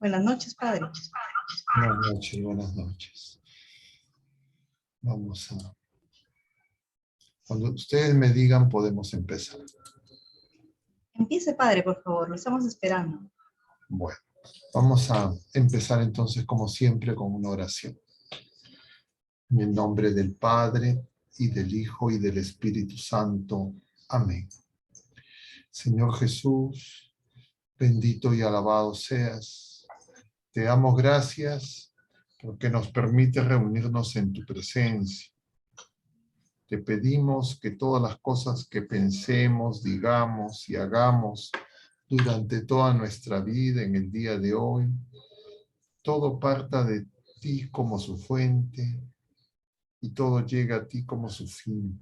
Buenas noches, Padre. Buenas noches, buenas noches. Vamos a... Cuando ustedes me digan, podemos empezar. Empiece, Padre, por favor, lo estamos esperando. Bueno, vamos a empezar entonces, como siempre, con una oración. En el nombre del Padre, y del Hijo, y del Espíritu Santo. Amén. Señor Jesús, bendito y alabado seas. Te damos gracias porque nos permite reunirnos en tu presencia. Te pedimos que todas las cosas que pensemos, digamos y hagamos durante toda nuestra vida en el día de hoy, todo parta de ti como su fuente y todo llega a ti como su fin.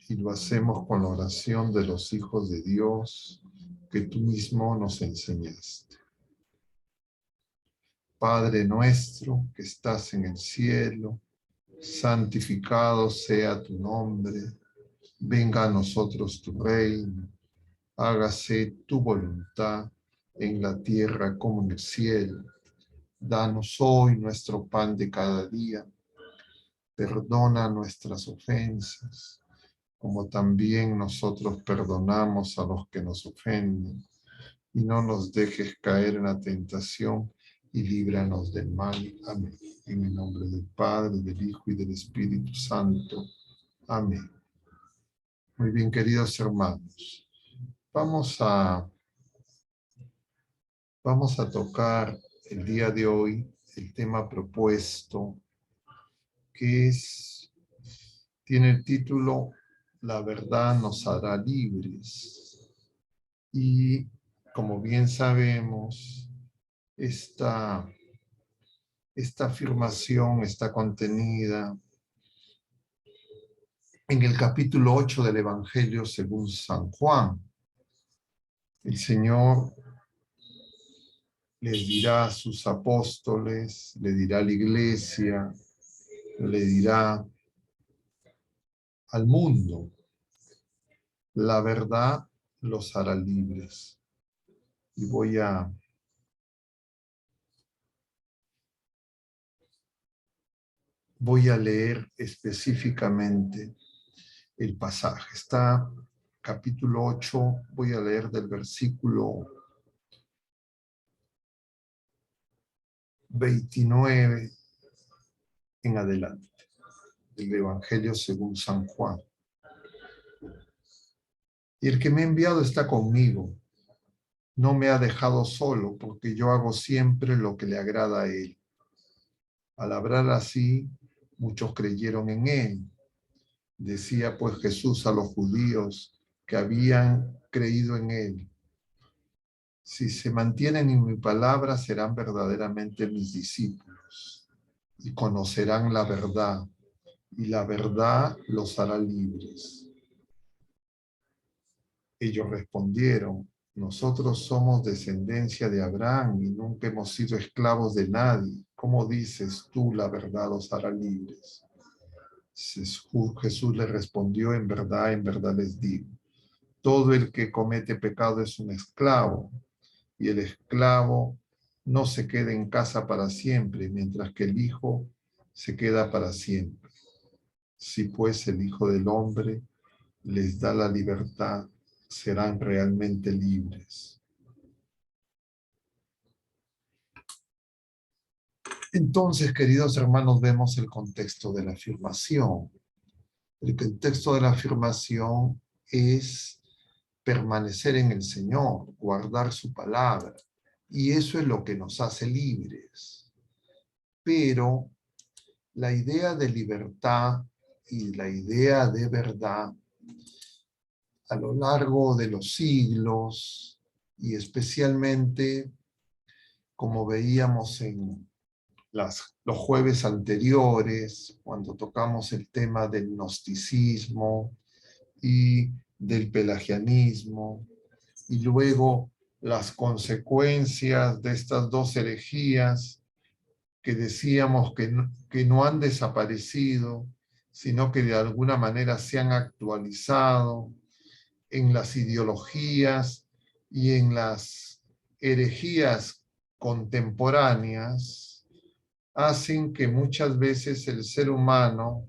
Y lo hacemos con la oración de los hijos de Dios que tú mismo nos enseñaste. Padre nuestro que estás en el cielo, santificado sea tu nombre. Venga a nosotros tu reino, hágase tu voluntad en la tierra como en el cielo. Danos hoy nuestro pan de cada día. Perdona nuestras ofensas, como también nosotros perdonamos a los que nos ofenden. Y no nos dejes caer en la tentación y líbranos del mal. Amén. En el nombre del Padre, del Hijo y del Espíritu Santo. Amén. Muy bien, queridos hermanos. Vamos a tocar el día de hoy el tema propuesto, que tiene el título La verdad nos hará libres. Y como bien sabemos, esta afirmación está contenida en el capítulo 8 del Evangelio según San Juan. El Señor les dirá a sus apóstoles, le dirá a la iglesia, le dirá al mundo, la verdad los hará libres. Y voy a leer específicamente el pasaje. Está capítulo 8, voy a leer del versículo 29 en adelante, del Evangelio según San Juan. Y el que me ha enviado está conmigo. No me ha dejado solo, porque yo hago siempre lo que le agrada a él. Al hablar así, muchos creyeron en él. Decía pues Jesús a los judíos que habían creído en él: si se mantienen en mi palabra, serán verdaderamente mis discípulos y conocerán la verdad, y la verdad los hará libres. Ellos respondieron: nosotros somos descendencia de Abraham y nunca hemos sido esclavos de nadie. ¿Cómo dices tú, la verdad los hará libres? Jesús le respondió: en verdad les digo, todo el que comete pecado es un esclavo, y el esclavo no se queda en casa para siempre, mientras que el Hijo se queda para siempre. Si pues el Hijo del Hombre les da la libertad, serán realmente libres. Entonces, queridos hermanos, vemos el contexto de la afirmación. El contexto de la afirmación es permanecer en el Señor, guardar su palabra, y eso es lo que nos hace libres. Pero la idea de libertad y la idea de verdad, a lo largo de los siglos, y especialmente como veíamos en los jueves anteriores, cuando tocamos el tema del gnosticismo y del pelagianismo, y luego las consecuencias de estas dos herejías que decíamos que no han desaparecido, sino que de alguna manera se han actualizado en las ideologías y en las herejías contemporáneas hacen que muchas veces el ser humano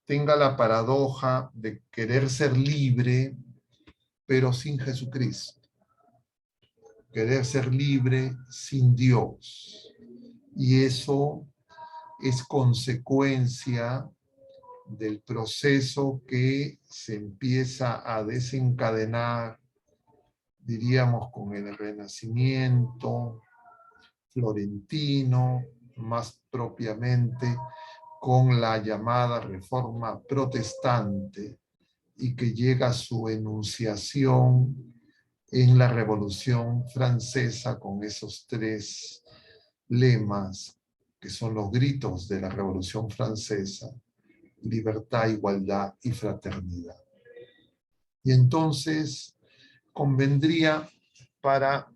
tenga la paradoja de querer ser libre, pero sin Jesucristo. Querer ser libre sin Dios. Y eso es consecuencia del proceso que se empieza a desencadenar, diríamos, con el Renacimiento florentino, más propiamente con la llamada Reforma Protestante, y que llega a su enunciación en la Revolución Francesa con esos tres lemas que son los gritos de la Revolución Francesa: libertad, igualdad y fraternidad. Y entonces convendría, para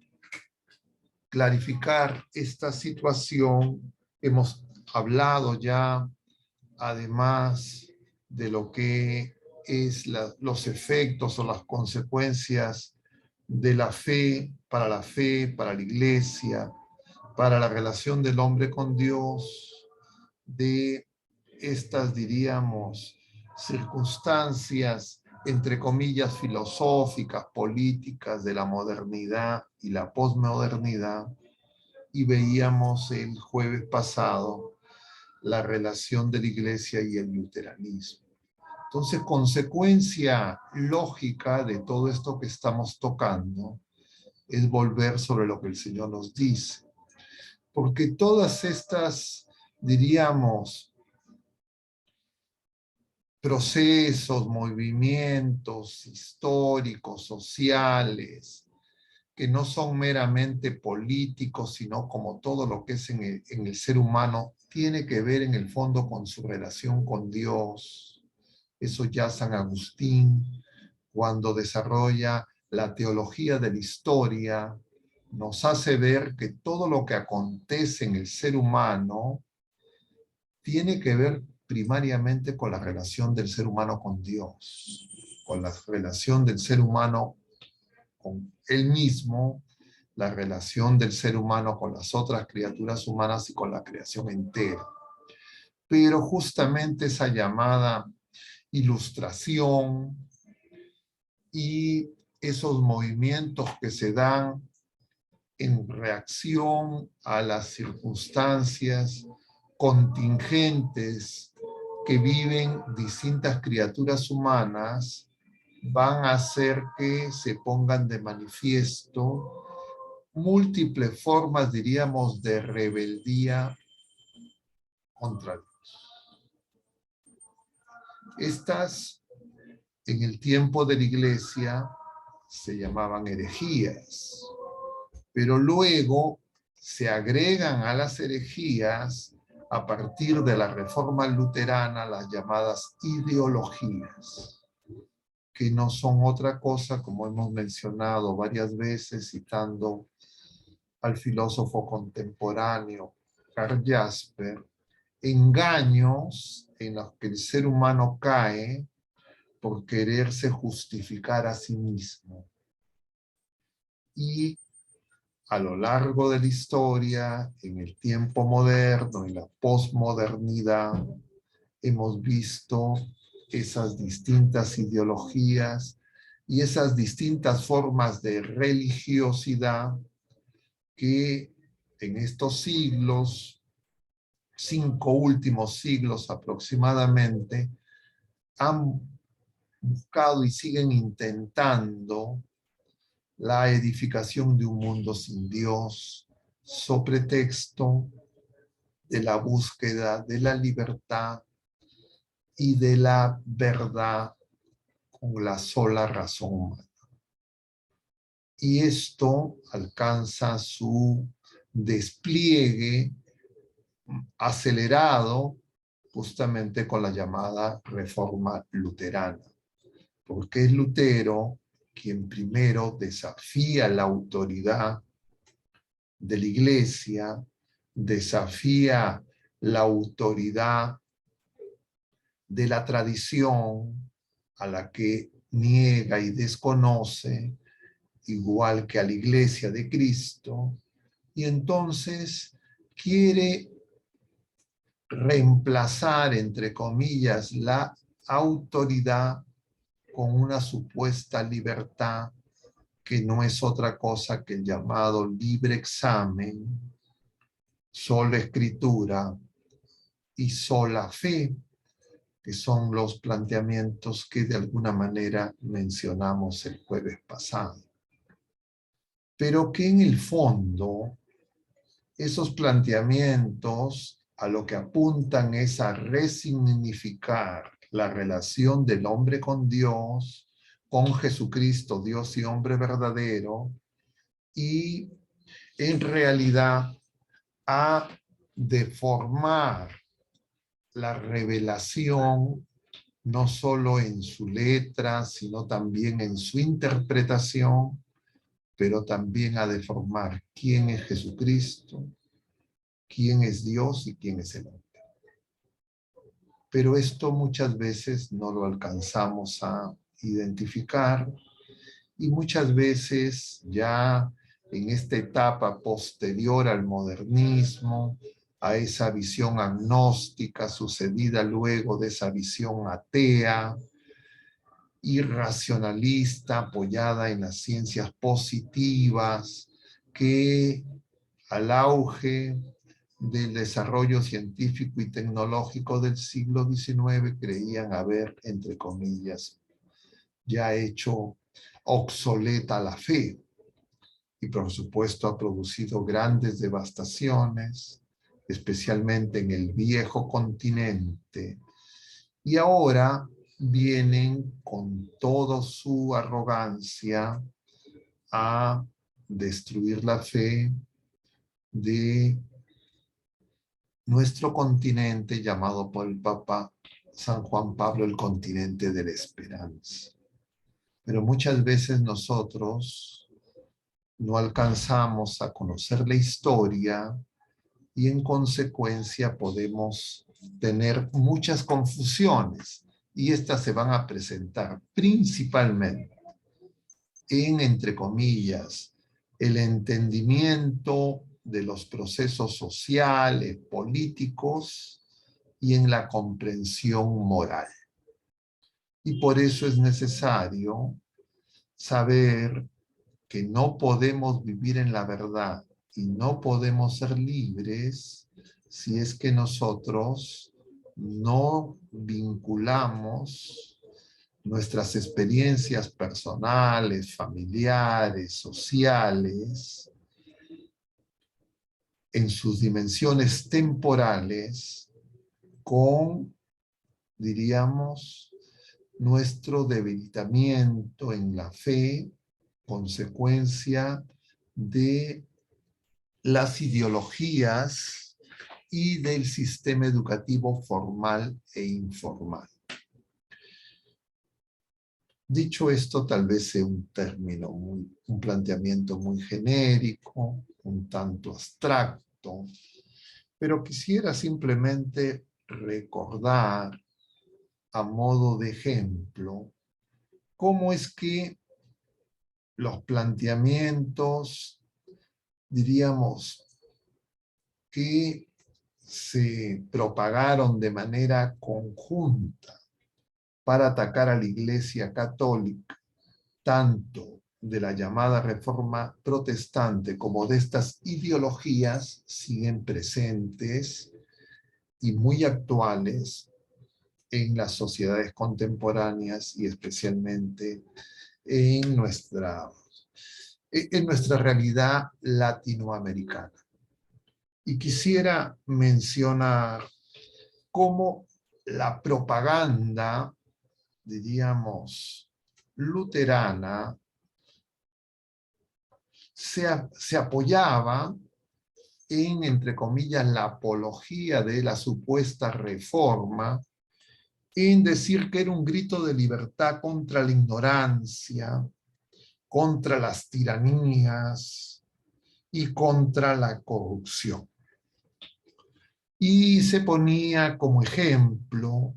clarificar esta situación, hemos hablado ya, además de lo que es los efectos o las consecuencias de la fe, para la iglesia, para la relación del hombre con Dios, de estas, diríamos, circunstancias, entre comillas, filosóficas, políticas de la modernidad y la posmodernidad, y veíamos el jueves pasado la relación de la iglesia y el luteranismo. Entonces, consecuencia lógica de todo esto que estamos tocando es volver sobre lo que el Señor nos dice. Porque todas estas, diríamos, procesos, movimientos históricos, sociales, que no son meramente políticos, sino como todo lo que es en el ser humano, tiene que ver en el fondo con su relación con Dios. Eso ya San Agustín, cuando desarrolla la teología de la historia, nos hace ver que todo lo que acontece en el ser humano tiene que ver primariamente con la relación del ser humano con Dios, con la relación del ser humano con él mismo, la relación del ser humano con las otras criaturas humanas y con la creación entera. Pero justamente esa llamada ilustración y esos movimientos que se dan en reacción a las circunstancias contingentes que viven distintas criaturas humanas, van a hacer que se pongan de manifiesto múltiples formas, diríamos, de rebeldía contra Dios. Estas, en el tiempo de la Iglesia, se llamaban herejías, pero luego se agregan a las herejías, a partir de la Reforma Luterana, las llamadas ideologías, que no son otra cosa, como hemos mencionado varias veces, citando al filósofo contemporáneo Karl Jasper, engaños en los que el ser humano cae por quererse justificar a sí mismo. Y a lo largo de la historia, en el tiempo moderno, en la posmodernidad, hemos visto esas distintas ideologías y esas distintas formas de religiosidad que en estos siglos, 5 últimos siglos aproximadamente, han buscado y siguen intentando la edificación de un mundo sin Dios, sobre texto de la búsqueda de la libertad y de la verdad con la sola razón humana. Y esto alcanza su despliegue acelerado justamente con la llamada Reforma Luterana, porque es Lutero quien primero desafía la autoridad de la Iglesia, desafía la autoridad de la tradición a la que niega y desconoce, igual que a la Iglesia de Cristo, y entonces quiere reemplazar, entre comillas, la autoridad con una supuesta libertad que no es otra cosa que el llamado libre examen, sola escritura y sola fe, que son los planteamientos que de alguna manera mencionamos el jueves pasado. Pero que en el fondo esos planteamientos a lo que apuntan es a resignificar la relación del hombre con Dios, con Jesucristo, Dios y hombre verdadero, y en realidad a deformar la revelación no solo en su letra, sino también en su interpretación, pero también a deformar quién es Jesucristo, quién es Dios y quién es el hombre. Pero esto muchas veces no lo alcanzamos a identificar y muchas veces ya en esta etapa posterior al modernismo, a esa visión agnóstica sucedida luego de esa visión atea, irracionalista, apoyada en las ciencias positivas, que al auge del desarrollo científico y tecnológico del siglo XIX creían haber, entre comillas, ya hecho obsoleta la fe. Y por supuesto ha producido grandes devastaciones, especialmente en el viejo continente. Y ahora vienen con toda su arrogancia a destruir la fe de nuestro continente, llamado por el Papa San Juan Pablo el continente de la esperanza. Pero muchas veces nosotros no alcanzamos a conocer la historia y en consecuencia podemos tener muchas confusiones y estas se van a presentar principalmente en, entre comillas, el entendimiento de los procesos sociales, políticos y en la comprensión moral. Y por eso es necesario saber que no podemos vivir en la verdad y no podemos ser libres si es que nosotros no vinculamos nuestras experiencias personales, familiares, sociales, en sus dimensiones temporales, con, diríamos, nuestro debilitamiento en la fe, consecuencia de las ideologías y del sistema educativo formal e informal. Dicho esto, tal vez sea un término, un planteamiento muy genérico, un tanto abstracto, pero quisiera simplemente recordar a modo de ejemplo cómo es que los planteamientos, diríamos, que se propagaron de manera conjunta para atacar a la Iglesia Católica, tanto de la llamada Reforma Protestante como de estas ideologías, siguen presentes y muy actuales en las sociedades contemporáneas y especialmente en nuestra realidad latinoamericana. Y quisiera mencionar cómo la propaganda, diríamos, luterana, se apoyaba en, entre comillas, la apología de la supuesta reforma, en decir que era un grito de libertad contra la ignorancia, contra las tiranías y contra la corrupción. Y se ponía como ejemplo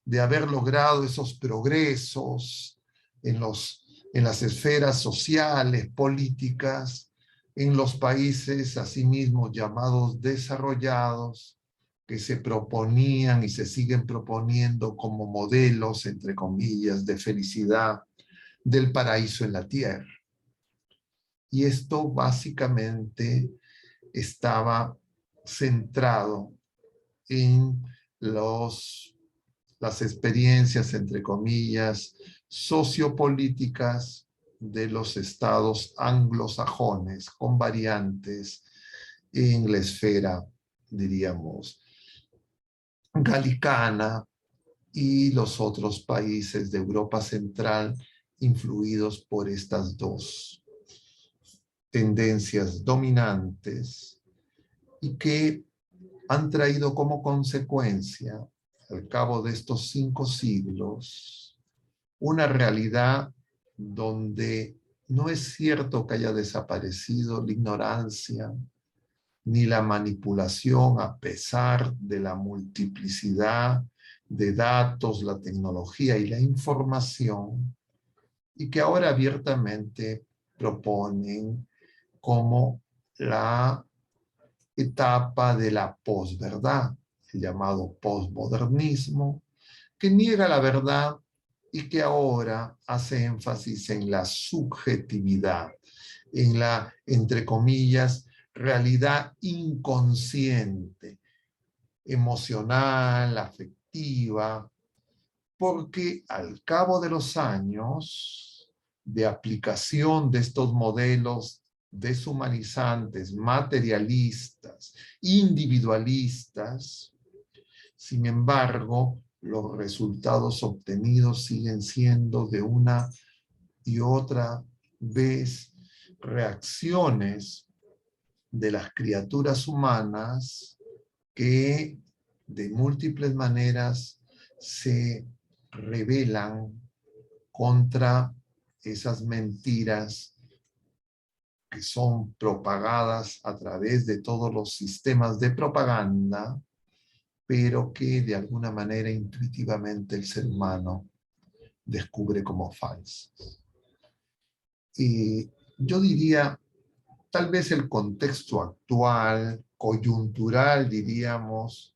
de haber logrado esos progresos en las esferas sociales, políticas, en los países asimismo llamados desarrollados, que se proponían y se siguen proponiendo como modelos, entre comillas, de felicidad del paraíso en la tierra. Y esto básicamente estaba centrado en las experiencias, entre comillas, sociopolíticas de los estados anglosajones, con variantes en la esfera, diríamos, galicana y los otros países de Europa Central influidos por estas dos tendencias dominantes y que han traído como consecuencia, al cabo de estos 5 siglos, una realidad donde no es cierto que haya desaparecido la ignorancia ni la manipulación a pesar de la multiplicidad de datos, la tecnología y la información, y que ahora abiertamente proponen como la etapa de la posverdad, el llamado posmodernismo, que niega la verdad y que ahora hace énfasis en la subjetividad, en la, entre comillas, realidad inconsciente, emocional, afectiva, porque al cabo de los años de aplicación de estos modelos deshumanizantes, materialistas, individualistas, sin embargo, los resultados obtenidos siguen siendo de una y otra vez reacciones de las criaturas humanas que de múltiples maneras se rebelan contra esas mentiras que son propagadas a través de todos los sistemas de propaganda, pero que de alguna manera intuitivamente el ser humano descubre como falsas. Y yo diría, tal vez el contexto actual, coyuntural, diríamos,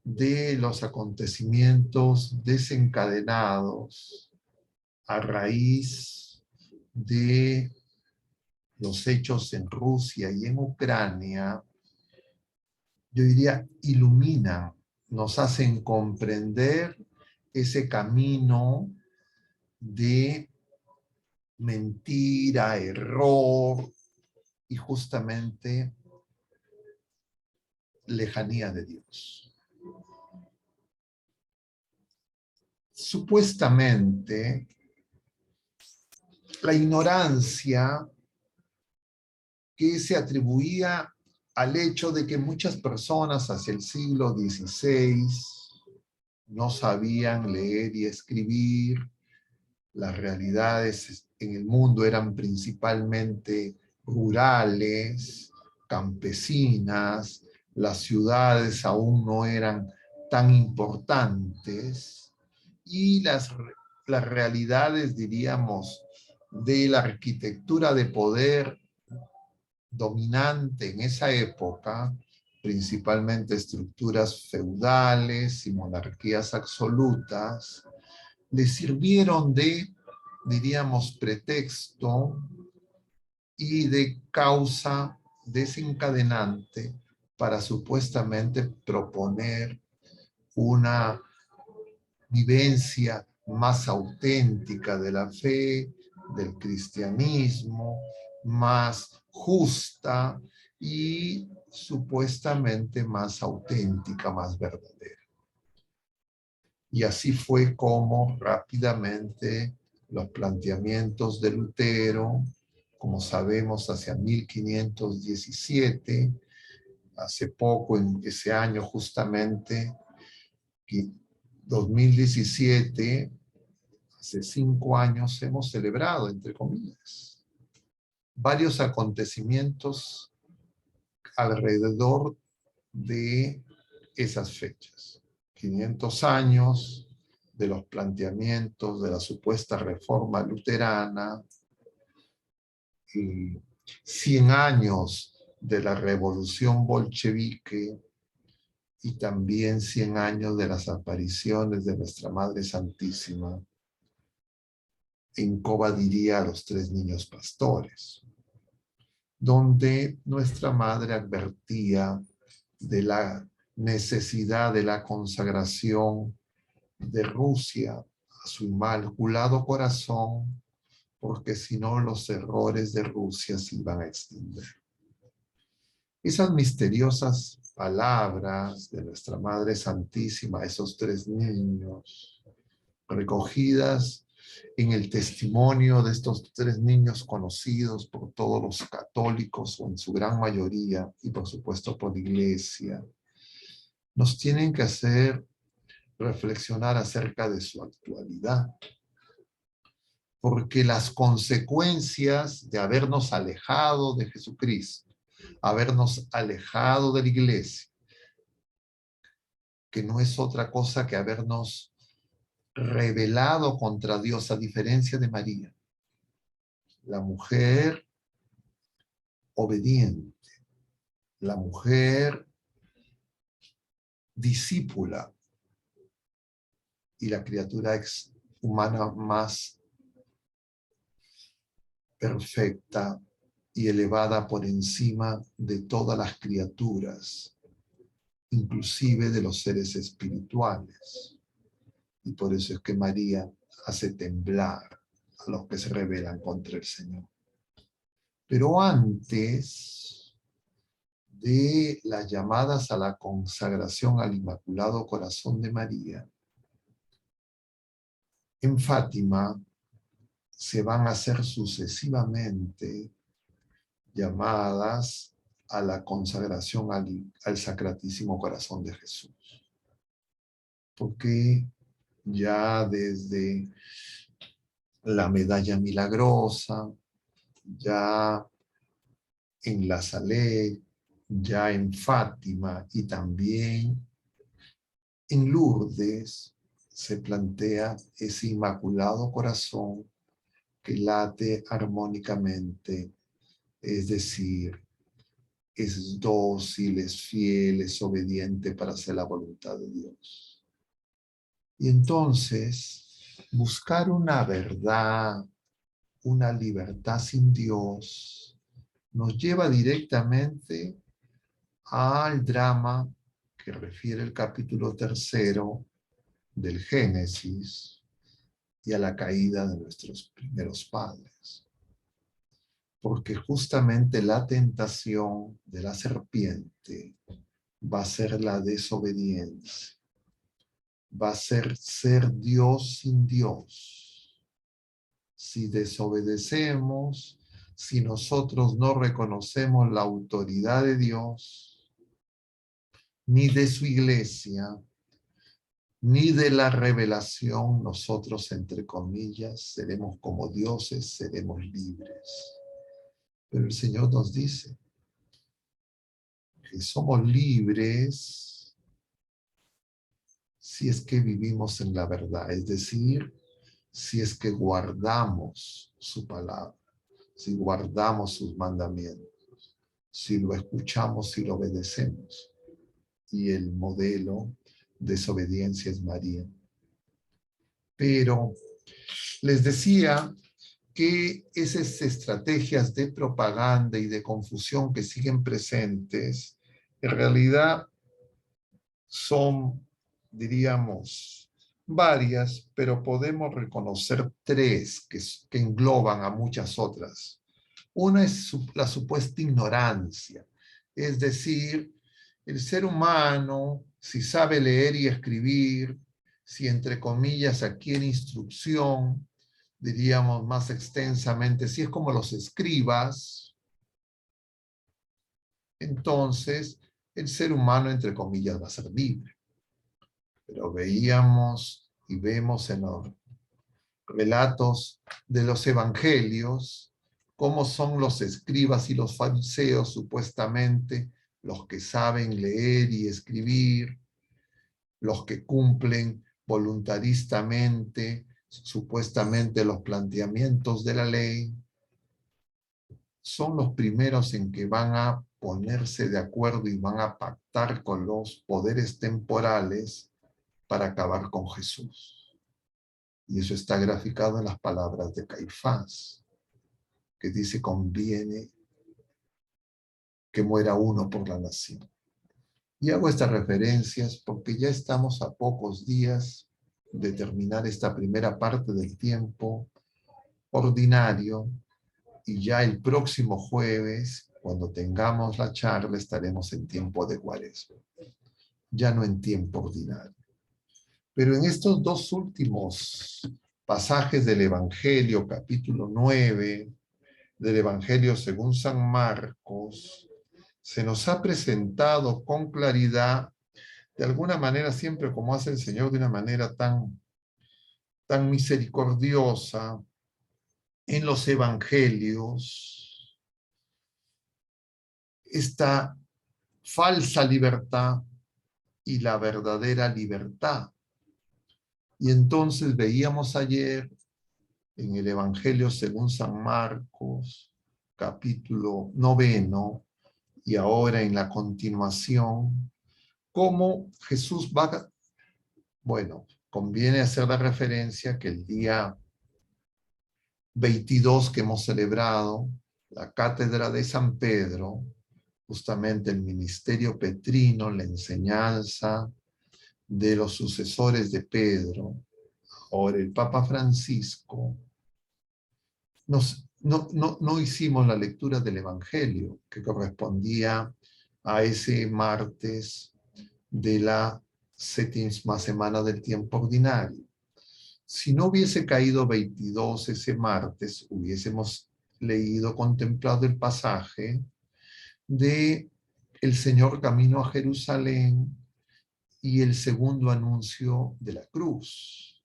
de los acontecimientos desencadenados a raíz de los hechos en Rusia y en Ucrania, yo diría, iluminan, nos hacen comprender ese camino de mentira, error y justamente lejanía de Dios. Supuestamente, la ignorancia que se atribuía al hecho de que muchas personas hacia el siglo XVI no sabían leer y escribir, las realidades en el mundo eran principalmente rurales, campesinas, las ciudades aún no eran tan importantes y las realidades, diríamos, de la arquitectura de poder dominante en esa época, principalmente estructuras feudales y monarquías absolutas, le sirvieron de, diríamos, pretexto y de causa desencadenante para supuestamente proponer una vivencia más auténtica de la fe, del cristianismo, más justa y supuestamente más auténtica, más verdadera. Y así fue como rápidamente los planteamientos de Lutero, como sabemos, hacia 1517, hace poco, en ese año justamente, 2017, hace 5 años, hemos celebrado, entre comillas, varios acontecimientos alrededor de esas fechas. 500 años de los planteamientos de la supuesta reforma luterana, y 100 años de la revolución bolchevique y también 100 años de las apariciones de nuestra Madre Santísima, en Coba diría a los 3 niños pastores, donde nuestra Madre advertía de la necesidad de la consagración de Rusia a su inmaculado corazón, porque si no los errores de Rusia se iban a extender. Esas misteriosas palabras de nuestra Madre Santísima, esos 3 niños, recogidas en el testimonio de estos 3 niños conocidos por todos los católicos, o en su gran mayoría, y por supuesto por la Iglesia, nos tienen que hacer reflexionar acerca de su actualidad. Porque las consecuencias de habernos alejado de Jesucristo, habernos alejado de la Iglesia, que no es otra cosa que habernos rebelado contra Dios, a diferencia de María, la mujer obediente, la mujer discípula y la criatura humana más perfecta y elevada por encima de todas las criaturas, inclusive de los seres espirituales. Y por eso es que María hace temblar a los que se rebelan contra el Señor. Pero antes de las llamadas a la consagración al Inmaculado Corazón de María, en Fátima se van a hacer sucesivamente llamadas a la consagración al Sacratísimo Corazón de Jesús. Porque ya desde la medalla milagrosa, ya en La Salette, ya en Fátima y también en Lourdes, se plantea ese Inmaculado Corazón que late armónicamente, es decir, es dócil, es fiel, es obediente para hacer la voluntad de Dios. Y entonces, buscar una verdad, una libertad sin Dios, nos lleva directamente al drama que refiere el capítulo 3 del Génesis y a la caída de nuestros primeros padres. Porque justamente la tentación de la serpiente va a ser la desobediencia, va a ser Dios sin Dios. Si desobedecemos, si nosotros no reconocemos la autoridad de Dios, ni de su iglesia, ni de la revelación, nosotros, entre comillas, seremos como dioses, seremos libres. Pero el Señor nos dice que somos libres si es que vivimos en la verdad, es decir, si es que guardamos su palabra, si guardamos sus mandamientos, si lo escuchamos, si lo obedecemos. Y el modelo de desobediencia es María. Pero les decía que esas estrategias de propaganda y de confusión que siguen presentes, en realidad son, diríamos, varias, pero podemos reconocer 3 que engloban a muchas otras. Una es la supuesta ignorancia, es decir, el ser humano, si sabe leer y escribir, si entre comillas adquiere instrucción, diríamos más extensamente, si es como los escribas, entonces el ser humano, entre comillas, va a ser libre. Pero veíamos y vemos en los relatos de los evangelios cómo son los escribas y los fariseos, supuestamente, los que saben leer y escribir, los que cumplen voluntaristamente, supuestamente, los planteamientos de la ley, son los primeros en que van a ponerse de acuerdo y van a pactar con los poderes temporales para acabar con Jesús. Y eso está graficado en las palabras de Caifás, que dice: conviene que muera uno por la nación. Y hago estas referencias porque ya estamos a pocos días de terminar esta primera parte del tiempo ordinario, y ya el próximo jueves, cuando tengamos la charla, estaremos en tiempo de Cuaresma, ya no en tiempo ordinario. Pero en estos dos últimos pasajes del Evangelio, capítulo 9, del Evangelio según San Marcos, se nos ha presentado con claridad, de alguna manera, siempre como hace el Señor, de una manera tan misericordiosa, en los evangelios, esta falsa libertad y la verdadera libertad. Y entonces veíamos ayer en el Evangelio según San Marcos, capítulo 9, y ahora en la continuación, cómo Jesús va. Bueno, conviene hacer la referencia que el día 22 que hemos celebrado, la cátedra de San Pedro, justamente el ministerio petrino, la enseñanza de los sucesores de Pedro, ahora el Papa Francisco, no hicimos la lectura del Evangelio que correspondía a ese martes de la séptima semana del tiempo ordinario. Si no hubiese caído 22 ese martes, hubiésemos leído, contemplado el pasaje de el Señor camino a Jerusalén y el segundo anuncio de la cruz.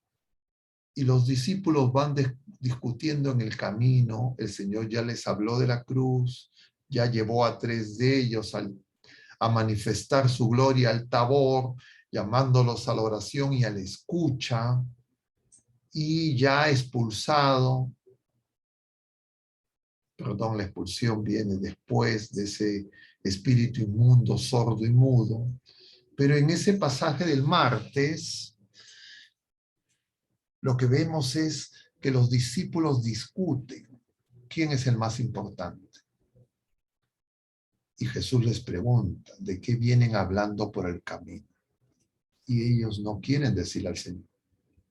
Y los discípulos van discutiendo en el camino. El Señor ya les habló de la cruz, ya llevó a 3 de ellos a manifestar su gloria al Tabor, llamándolos a la oración y a la escucha, y ya expulsado. Perdón, la expulsión viene después de ese espíritu inmundo, sordo y mudo. Pero en ese pasaje del martes, lo que vemos es que los discípulos discuten quién es el más importante. Y Jesús les pregunta de qué vienen hablando por el camino. Y ellos no quieren decirle al Señor,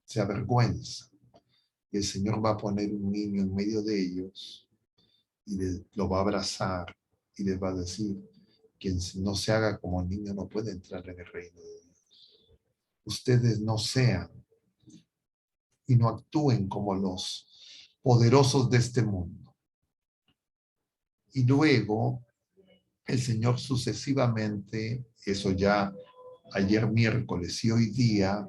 se avergüenzan. Y el Señor va a poner un niño en medio de ellos y lo va a abrazar y les va a decir: quien no se haga como el niño no puede entrar en el reino de Dios. Ustedes no sean y no actúen como los poderosos de este mundo. Y luego el Señor sucesivamente, eso ya ayer miércoles y hoy día,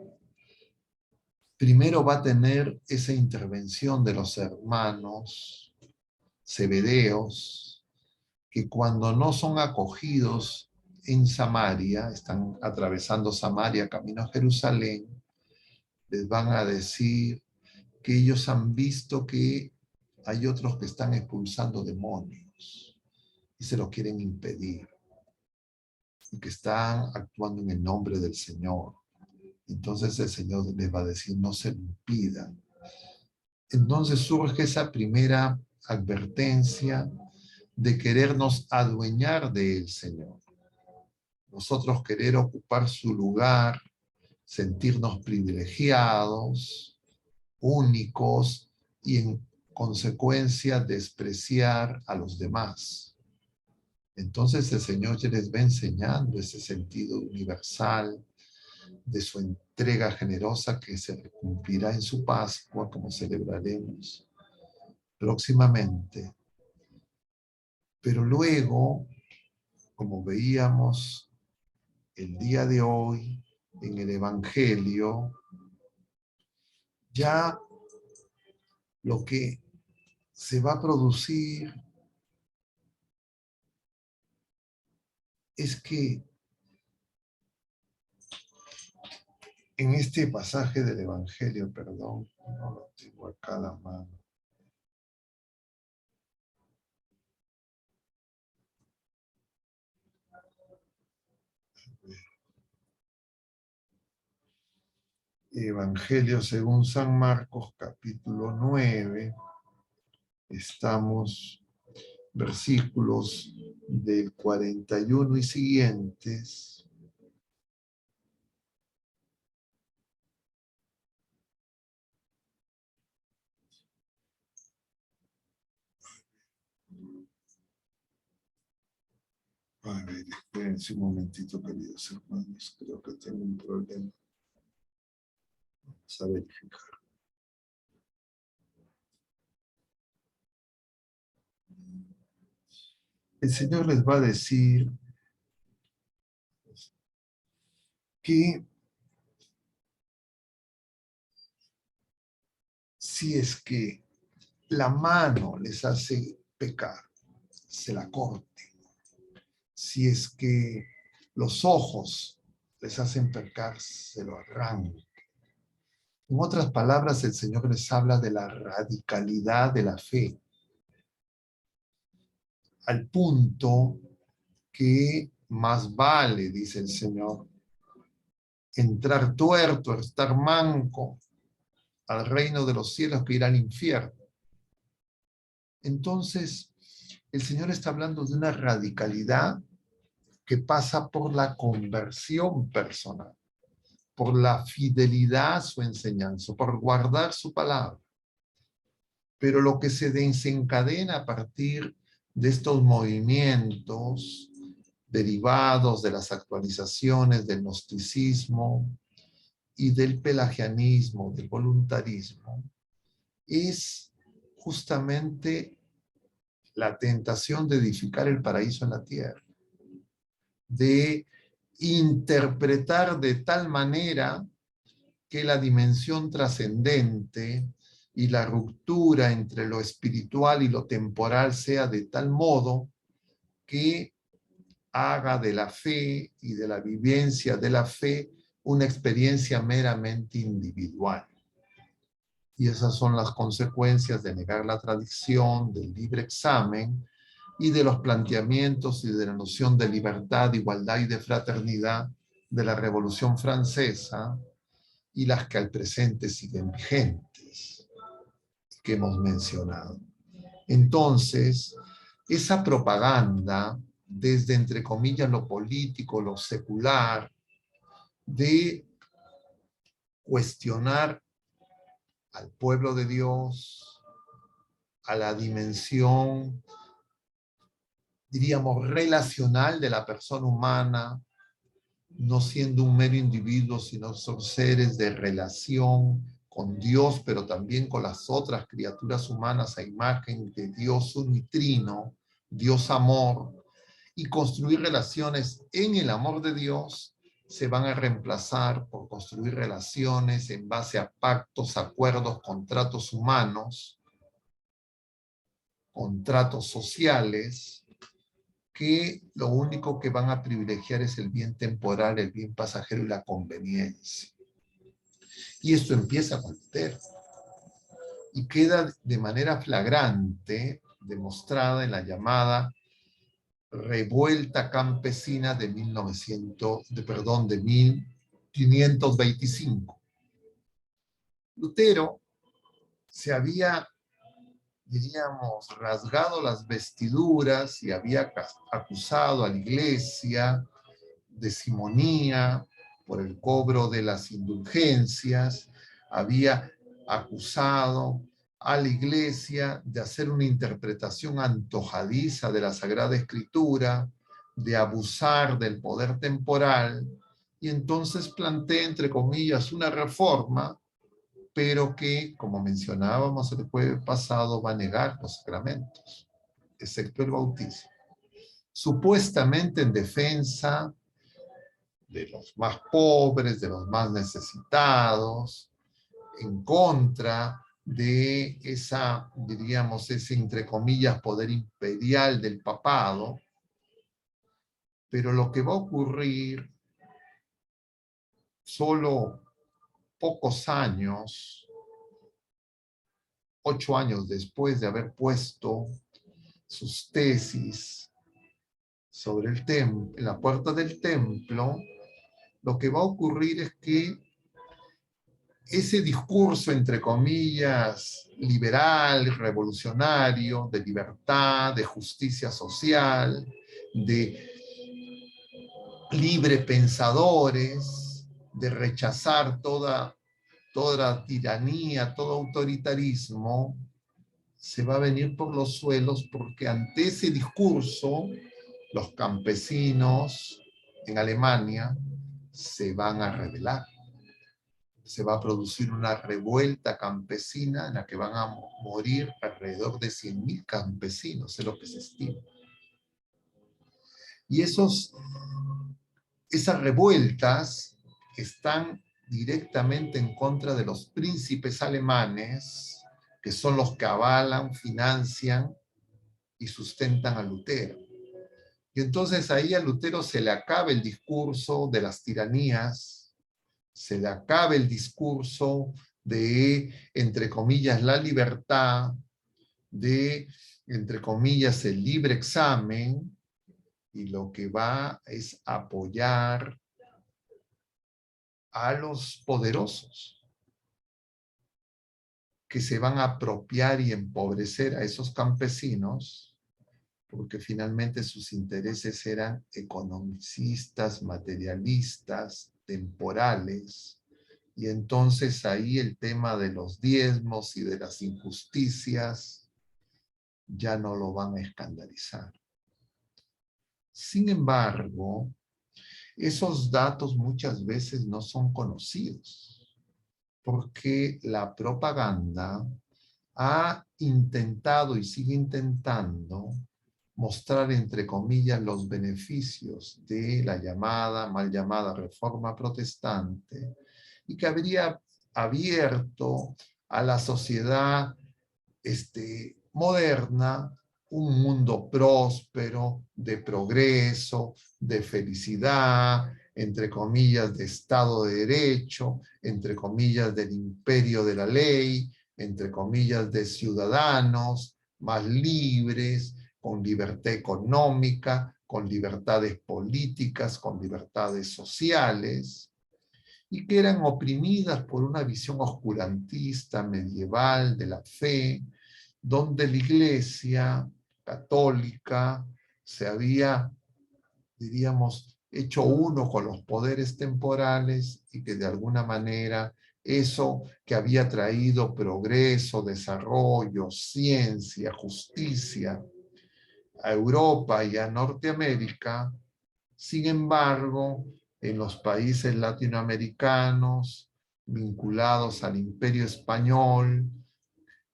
primero va a tener esa intervención de los hermanos zebedeos, que cuando no son acogidos en Samaria, están atravesando Samaria camino a Jerusalén, les van a decir que ellos han visto que hay otros que están expulsando demonios y se lo quieren impedir, y que están actuando en el nombre del Señor. Entonces el Señor les va a decir: no se lo impidan. Entonces surge esa primera advertencia de querernos adueñar del Señor. Nosotros querer ocupar su lugar, sentirnos privilegiados, únicos, y en consecuencia despreciar a los demás. Entonces el Señor ya les va enseñando ese sentido universal de su entrega generosa, que se cumplirá en su Pascua, como celebraremos próximamente. Pero luego, como veíamos el día de hoy en el Evangelio, ya lo que se va a producir es que en este pasaje del Evangelio, perdón, no lo tengo acá a la mano, Evangelio según San Marcos, capítulo 9. Estamos versículos del 41 y siguientes. A ver, espérense un momentito, queridos hermanos. Creo que tengo un problema. Vamos a verificar. El Señor les va a decir que si es que la mano les hace pecar, se la corte. Si es que los ojos les hacen pecar, se lo arranque. En otras palabras, el Señor les habla de la radicalidad de la fe, al punto que más vale, dice el Señor, entrar tuerto, estar manco al reino de los cielos que ir al infierno. Entonces, el Señor está hablando de una radicalidad que pasa por la conversión personal, por la fidelidad a su enseñanza, por guardar su palabra. Pero lo que se desencadena a partir de estos movimientos derivados de las actualizaciones del gnosticismo y del pelagianismo, del voluntarismo, es justamente la tentación de edificar el paraíso en la tierra, de interpretar de tal manera que la dimensión trascendente y la ruptura entre lo espiritual y lo temporal sea de tal modo que haga de la fe y de la vivencia de la fe una experiencia meramente individual. Y esas son las consecuencias de negar la tradición, del libre examen y de los planteamientos y de la noción de libertad, igualdad y de fraternidad de la Revolución Francesa y las que al presente siguen vigentes, que hemos mencionado. Entonces, esa propaganda, desde entre comillas lo político, lo secular, de cuestionar al pueblo de Dios, a la dimensión, diríamos, relacional de la persona humana, no siendo un mero individuo, sino son seres de relación con Dios, pero también con las otras criaturas humanas a imagen de Dios unitrino, Dios amor, y construir relaciones en el amor de Dios se van a reemplazar por construir relaciones en base a pactos, acuerdos, contratos humanos, contratos sociales, que lo único que van a privilegiar es el bien temporal, el bien pasajero y la conveniencia. Y esto empieza con Lutero y queda de manera flagrante demostrada en la llamada revuelta campesina de 1525. Lutero se había, diríamos, rasgado las vestiduras y había acusado a la iglesia de simonía por el cobro de las indulgencias, había acusado a la iglesia de hacer una interpretación antojadiza de la Sagrada Escritura, de abusar del poder temporal, y entonces plantea, entre comillas, una reforma, pero que, como mencionábamos el jueves pasado, va a negar los sacramentos, excepto el bautismo, supuestamente en defensa de los más pobres, de los más necesitados, en contra de esa, diríamos, ese entre comillas poder imperial del papado. Pero lo que va a ocurrir solo pocos años, 8 años después de haber puesto sus tesis sobre el templo, en la puerta del templo, lo que va a ocurrir es que ese discurso, entre comillas, liberal, revolucionario, de libertad, de justicia social, de libre pensadores, de rechazar toda tiranía, todo autoritarismo, se va a venir por los suelos porque ante ese discurso los campesinos en Alemania se van a rebelar. Se va a producir una revuelta campesina en la que van a morir alrededor de 100.000 campesinos, es lo que se estima. Y esas revueltas están directamente en contra de los príncipes alemanes, que son los que avalan, financian y sustentan a Lutero. Y entonces ahí a Lutero se le acaba el discurso de las tiranías, se le acaba el discurso de, entre comillas, la libertad, de, entre comillas, el libre examen, y lo que va es apoyar a los poderosos que se van a apropiar y empobrecer a esos campesinos, porque finalmente sus intereses eran economicistas, materialistas, temporales, y entonces ahí el tema de los diezmos y de las injusticias ya no lo van a escandalizar. Sin embargo, esos datos muchas veces no son conocidos, porque la propaganda ha intentado y sigue intentando mostrar, entre comillas, los beneficios de la mal llamada reforma protestante, y que habría abierto a la sociedad moderna un mundo próspero, de progreso, de felicidad, entre comillas, de Estado de Derecho, entre comillas, del imperio de la ley, entre comillas, de ciudadanos más libres, con libertad económica, con libertades políticas, con libertades sociales, y que eran oprimidas por una visión oscurantista, medieval, de la fe, donde la Iglesia católica se había, diríamos, hecho uno con los poderes temporales, y que de alguna manera eso que había traído progreso, desarrollo, ciencia, justicia a Europa y a Norteamérica, sin embargo, en los países latinoamericanos vinculados al Imperio Español,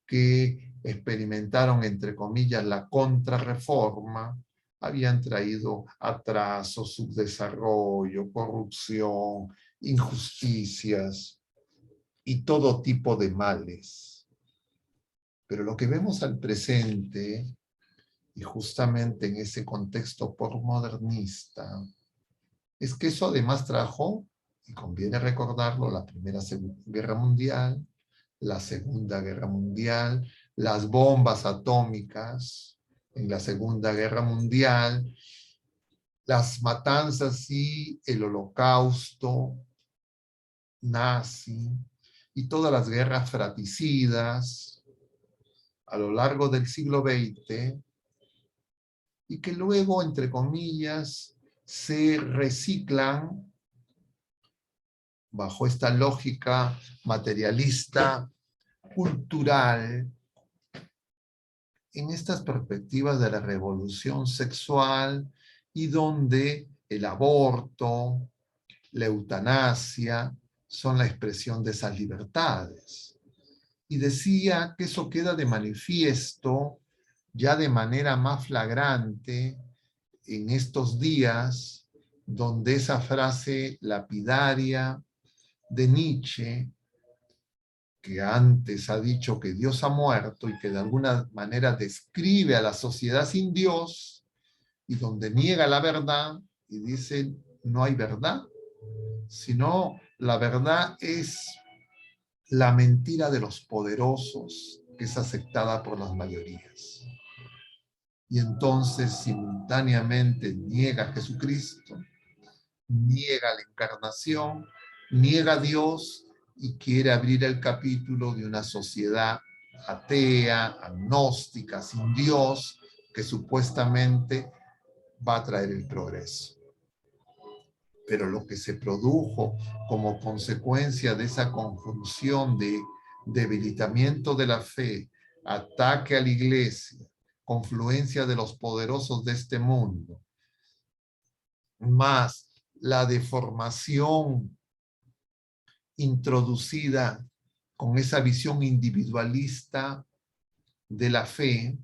que experimentaron, entre comillas, la contrarreforma, habían traído atraso, subdesarrollo, corrupción, injusticias y todo tipo de males. Pero lo que vemos al presente, y justamente en ese contexto postmodernista, es que eso además trajo, y conviene recordarlo, la Primera Guerra Mundial, la Segunda Guerra Mundial, las bombas atómicas en la Segunda Guerra Mundial, las matanzas y el holocausto nazi, y todas las guerras fratricidas a lo largo del siglo XX, y que luego, entre comillas, se reciclan bajo esta lógica materialista, cultural, en estas perspectivas de la revolución sexual, y donde el aborto, la eutanasia, son la expresión de esas libertades. Y decía que eso queda de manifiesto ya de manera más flagrante en estos días, donde esa frase lapidaria de Nietzsche, que antes ha dicho que Dios ha muerto y que de alguna manera describe a la sociedad sin Dios, y donde niega la verdad y dice no hay verdad, sino la verdad es la mentira de los poderosos, que es aceptada por las mayorías. y entonces simultáneamente niega a Jesucristo, niega la encarnación, niega a Dios y quiere abrir el capítulo de una sociedad atea, agnóstica, sin Dios, que supuestamente va a traer el progreso. Pero lo que se produjo como consecuencia de esa conjunción de debilitamiento de la fe, ataque a la iglesia, confluencia de los poderosos de este mundo, más la deformación introducida con esa visión individualista de la fe,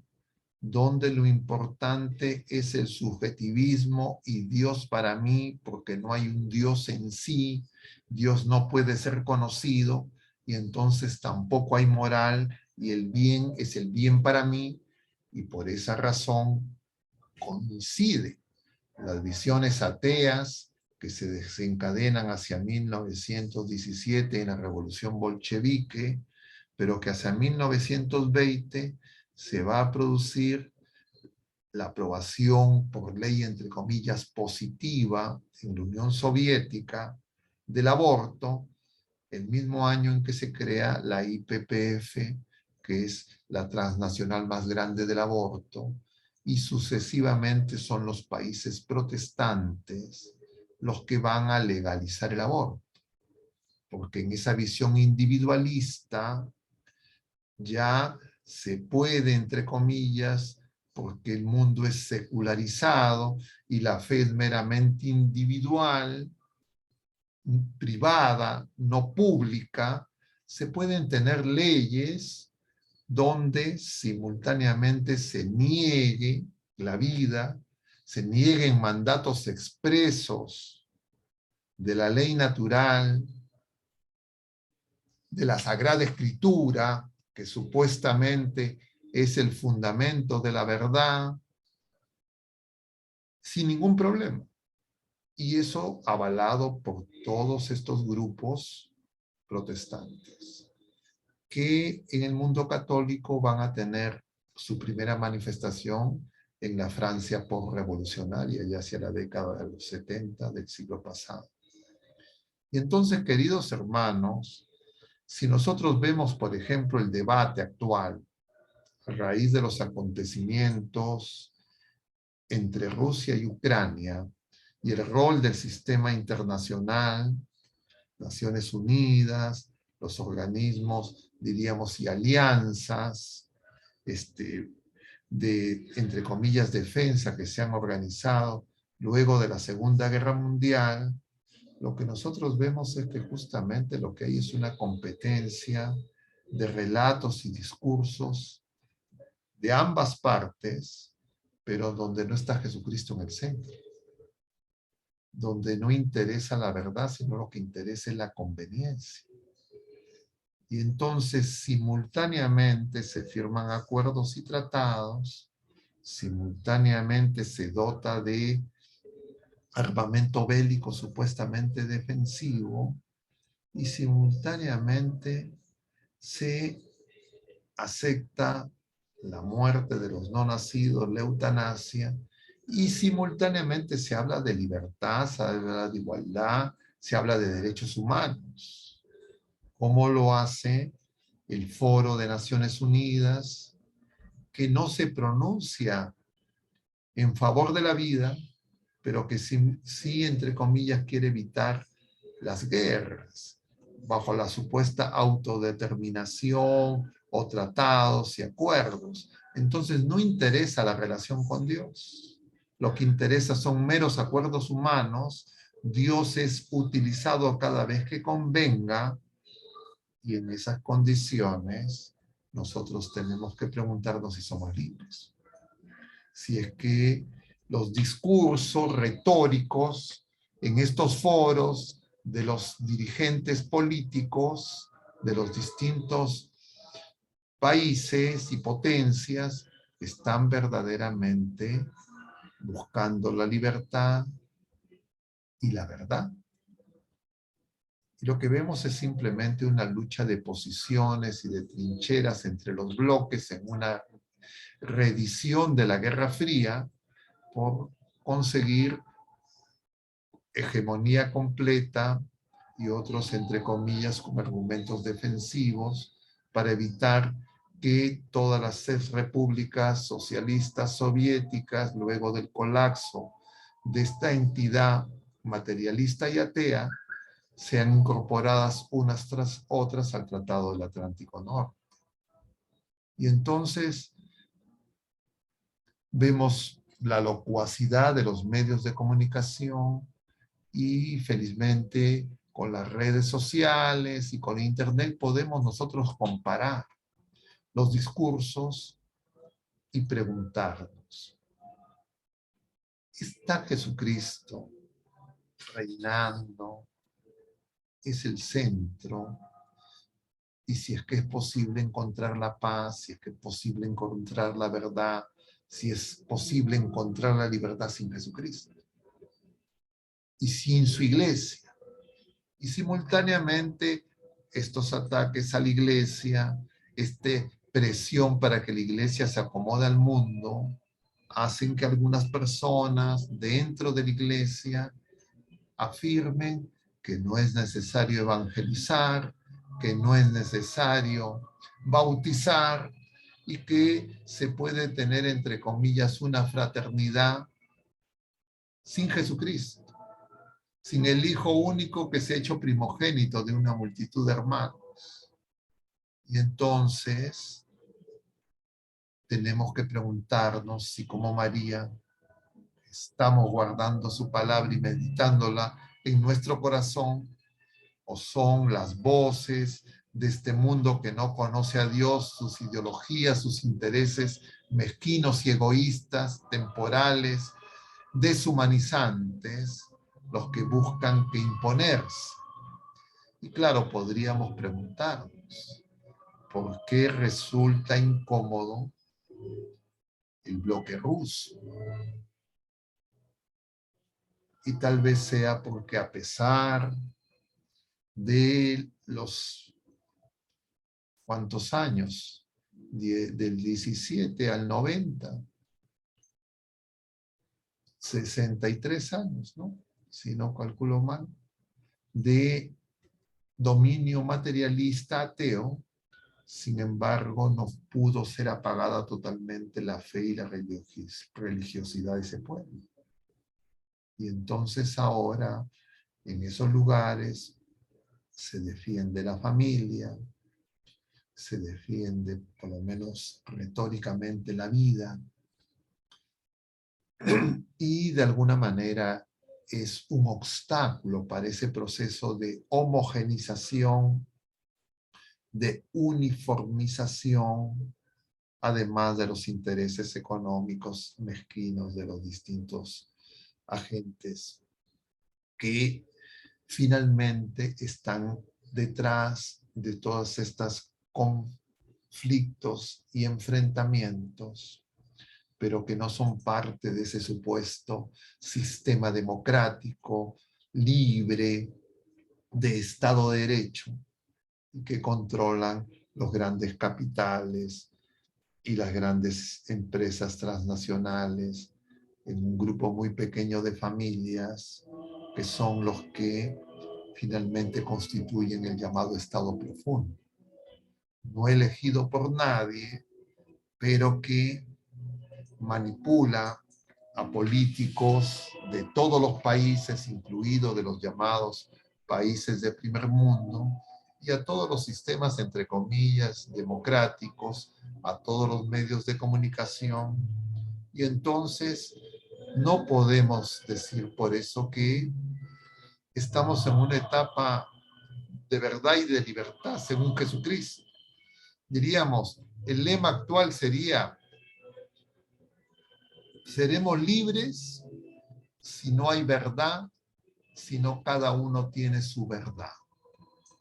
donde lo importante es el subjetivismo y Dios para mí, porque no hay un Dios en sí, Dios no puede ser conocido y entonces tampoco hay moral y el bien es el bien para mí y por esa razón coincide las visiones ateas que se desencadenan hacia 1917 en la revolución bolchevique, pero que hacia 1920 se va a producir la aprobación por ley, entre comillas, positiva en la Unión Soviética del aborto, el mismo año en que se crea la IPPF, que es la transnacional más grande del aborto, y sucesivamente son los países protestantes los que van a legalizar el aborto, porque en esa visión individualista ya se puede, entre comillas, porque el mundo es secularizado y la fe es meramente individual, privada, no pública, se pueden tener leyes donde simultáneamente se niegue la vida, se nieguen mandatos expresos de la ley natural, de la Sagrada Escritura, que supuestamente es el fundamento de la verdad, sin ningún problema. Y eso avalado por todos estos grupos protestantes, que en el mundo católico van a tener su primera manifestación en la Francia postrevolucionaria, ya hacia la década de los 70 del siglo pasado. Y entonces, queridos hermanos, si nosotros vemos, por ejemplo, el debate actual a raíz de los acontecimientos entre Rusia y Ucrania y el rol del sistema internacional, Naciones Unidas, los organismos, diríamos, y alianzas, de, entre comillas, defensa que se han organizado luego de la Segunda Guerra Mundial, lo que nosotros vemos es que justamente lo que hay es una competencia de relatos y discursos de ambas partes, pero donde no está Jesucristo en el centro, donde no interesa la verdad, sino lo que interesa es la conveniencia. Y entonces simultáneamente se firman acuerdos y tratados, simultáneamente se dota de armamento bélico supuestamente defensivo y simultáneamente se acepta la muerte de los no nacidos, la eutanasia, y simultáneamente se habla de libertad, se habla de igualdad, se habla de derechos humanos. ¿Cómo lo hace el Foro de Naciones Unidas, que no se pronuncia en favor de la vida, pero que sí, entre comillas, quiere evitar las guerras, bajo la supuesta autodeterminación o tratados y acuerdos? Entonces no interesa la relación con Dios. Lo que interesa son meros acuerdos humanos. Dios es utilizado cada vez que convenga y en esas condiciones nosotros tenemos que preguntarnos si somos libres. Si es que los discursos retóricos en estos foros de los dirigentes políticos de los distintos países y potencias están verdaderamente buscando la libertad y la verdad. Y lo que vemos es simplemente una lucha de posiciones y de trincheras entre los bloques en una reedición de la Guerra Fría por conseguir hegemonía completa y otros, entre comillas, como argumentos defensivos para evitar que todas las ex repúblicas socialistas soviéticas, luego del colapso de esta entidad materialista y atea, sean incorporadas unas tras otras al Tratado del Atlántico Norte. Y entonces vemos la locuacidad de los medios de comunicación y felizmente con las redes sociales y con internet podemos nosotros comparar los discursos y preguntarnos, ¿está Jesucristo reinando? ¿Es el centro? Y si es que es posible encontrar la paz, si es que es posible encontrar la verdad, si es posible encontrar la libertad sin Jesucristo y sin su iglesia. Y simultáneamente estos ataques a la iglesia, esta presión para que la iglesia se acomode al mundo, hacen que algunas personas dentro de la iglesia afirmen que no es necesario evangelizar, que no es necesario bautizar y que se puede tener, entre comillas, una fraternidad sin Jesucristo, sin el Hijo único que se ha hecho primogénito de una multitud de hermanos. Y entonces tenemos que preguntarnos si como María estamos guardando su palabra y meditándola en nuestro corazón, o son las voces de este mundo que no conoce a Dios, sus ideologías, sus intereses mezquinos y egoístas, temporales, deshumanizantes, los que buscan que imponerse. Y claro, podríamos preguntarnos, ¿por qué resulta incómodo el bloque ruso? Y tal vez sea porque a pesar de los ¿cuántos años? Del 17 al 90, 63 años, ¿no? Si no calculo mal, de dominio materialista ateo, sin embargo, no pudo ser apagada totalmente la fe y la religiosidad de ese pueblo. Y entonces ahora, en esos lugares, se defiende la familia, se defiende, por lo menos retóricamente, la vida, y de alguna manera es un obstáculo para ese proceso de homogenización, de uniformización, además de los intereses económicos mezquinos de los distintos agentes que finalmente están detrás de todas estas conflictos y enfrentamientos, pero que no son parte de ese supuesto sistema democrático, libre, de Estado de Derecho, que controlan los grandes capitales y las grandes empresas transnacionales en un grupo muy pequeño de familias que son los que finalmente constituyen el llamado Estado profundo. No elegido por nadie, pero que manipula a políticos de todos los países, incluidos de los llamados países de primer mundo, y a todos los sistemas, entre comillas, democráticos, a todos los medios de comunicación. Y entonces no podemos decir por eso que estamos en una etapa de verdad y de libertad, según Jesucristo. Diríamos, el lema actual sería: seremos libres si no hay verdad, si no cada uno tiene su verdad.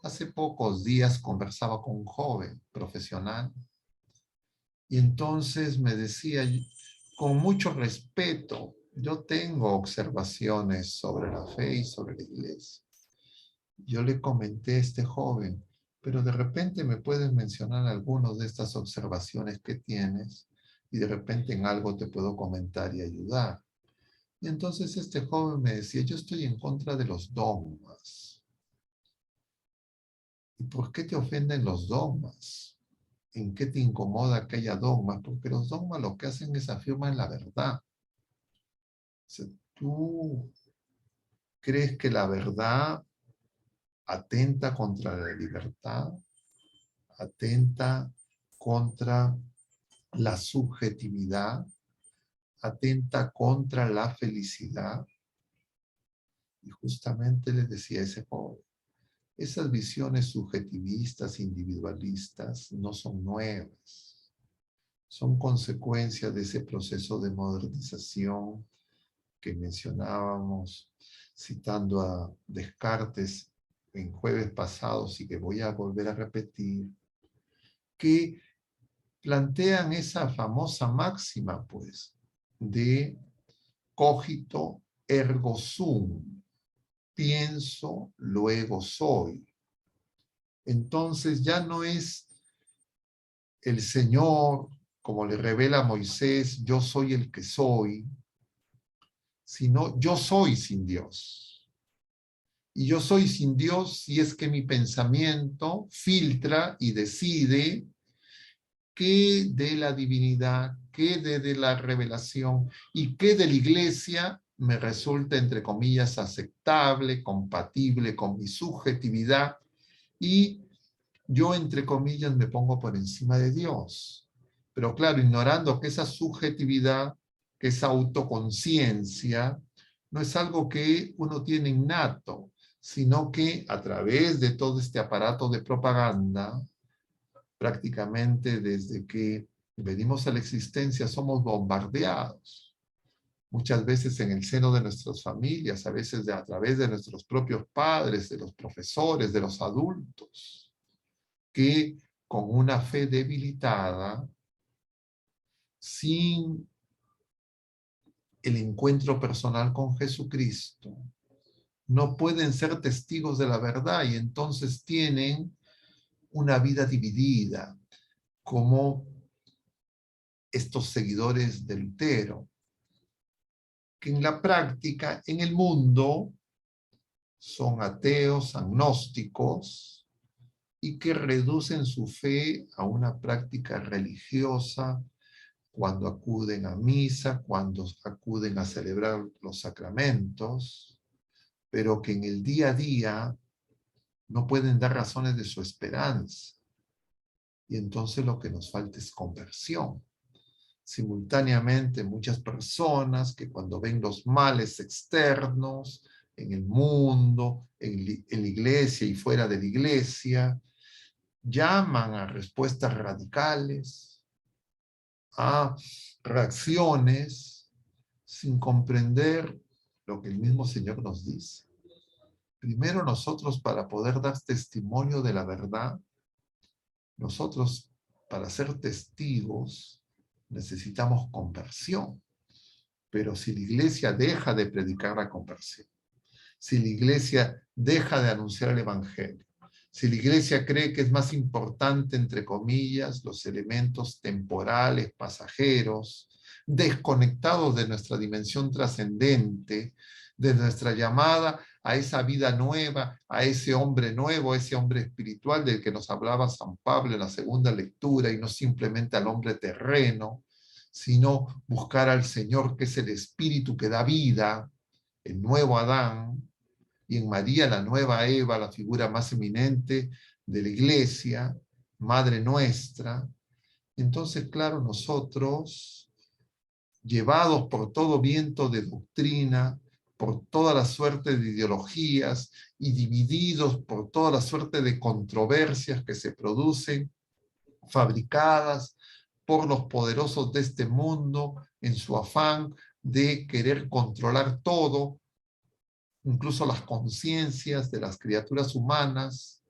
Hace pocos días conversaba con un joven profesional y entonces me decía, con mucho respeto, yo tengo observaciones sobre la fe y sobre la iglesia. Yo le comenté a este joven, pero de repente me puedes mencionar algunas de estas observaciones que tienes y de repente en algo te puedo comentar y ayudar. Y entonces este joven me decía, yo estoy en contra de los dogmas. ¿Y por qué te ofenden los dogmas? ¿En qué te incomoda que haya dogmas? Porque los dogmas lo que hacen es afirmar la verdad. O sea, tú crees que la verdad atenta contra la libertad, atenta contra la subjetividad, atenta contra la felicidad. Y justamente les decía a ese joven, esas visiones subjetivistas, individualistas, no son nuevas. Son consecuencia de ese proceso de modernización que mencionábamos, citando a Descartes en jueves pasados y que voy a volver a repetir, que plantean esa famosa máxima, pues, de cogito ergo sum, pienso, luego soy. Entonces ya no es el Señor, como le revela a Moisés, yo soy el que soy, sino yo soy sin Dios. Y yo soy sin Dios si es que mi pensamiento filtra y decide qué de la divinidad, qué de la revelación y qué de la iglesia me resulta, entre comillas, aceptable, compatible con mi subjetividad, y yo, entre comillas, me pongo por encima de Dios. Pero claro, ignorando que esa subjetividad, que esa autoconciencia, no es algo que uno tiene innato, sino que a través de todo este aparato de propaganda, prácticamente desde que venimos a la existencia somos bombardeados. Muchas veces en el seno de nuestras familias, a veces a través de nuestros propios padres, de los profesores, de los adultos, que con una fe debilitada, sin el encuentro personal con Jesucristo, no pueden ser testigos de la verdad y entonces tienen una vida dividida, como estos seguidores de Lutero, que en la práctica, en el mundo, son ateos, agnósticos, y que reducen su fe a una práctica religiosa cuando acuden a misa, cuando acuden a celebrar los sacramentos, pero que en el día a día no pueden dar razones de su esperanza. Y entonces lo que nos falta es conversión. Simultáneamente muchas personas que cuando ven los males externos en el mundo, en la iglesia y fuera de la iglesia, llaman a respuestas radicales, a reacciones, sin comprender lo que el mismo Señor nos dice. Primero nosotros, para poder dar testimonio de la verdad, nosotros para ser testigos necesitamos conversión. Pero si la iglesia deja de predicar la conversión, si la iglesia deja de anunciar el evangelio, si la iglesia cree que es más importante, entre comillas, los elementos temporales, pasajeros, desconectados de nuestra dimensión trascendente, de nuestra llamada a esa vida nueva, a ese hombre nuevo, a ese hombre espiritual del que nos hablaba San Pablo en la segunda lectura, y no simplemente al hombre terreno, sino buscar al Señor, que es el Espíritu que da vida, el nuevo Adán, y en María la nueva Eva, la figura más eminente de la iglesia, Madre nuestra. Entonces, claro, nosotros, llevados por todo viento de doctrina, por toda la suerte de ideologías y divididos por toda la suerte de controversias que se producen, fabricadas por los poderosos de este mundo en su afán de querer controlar todo, incluso las conciencias de las criaturas humanas,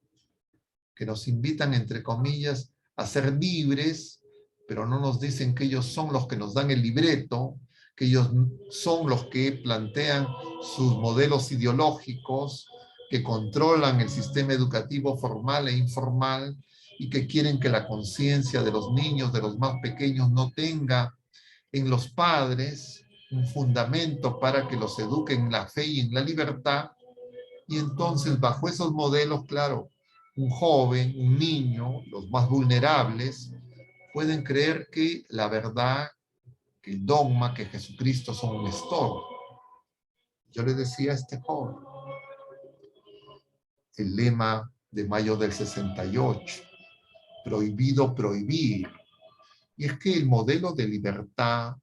que nos invitan, entre comillas, a ser libres, pero no nos dicen que ellos son los que nos dan el libreto, que ellos son los que plantean sus modelos ideológicos, que controlan el sistema educativo formal e informal, y que quieren que la conciencia de los niños, de los más pequeños, no tenga en los padres un fundamento para que los eduquen en la fe y en la libertad. Y entonces, bajo esos modelos, claro, un joven, un niño, los más vulnerables, pueden creer que la verdad, que el dogma, que Jesucristo son un estorbo. Yo le decía a este joven, el lema de mayo del 68, prohibido prohibir. Y es que el modelo de libertad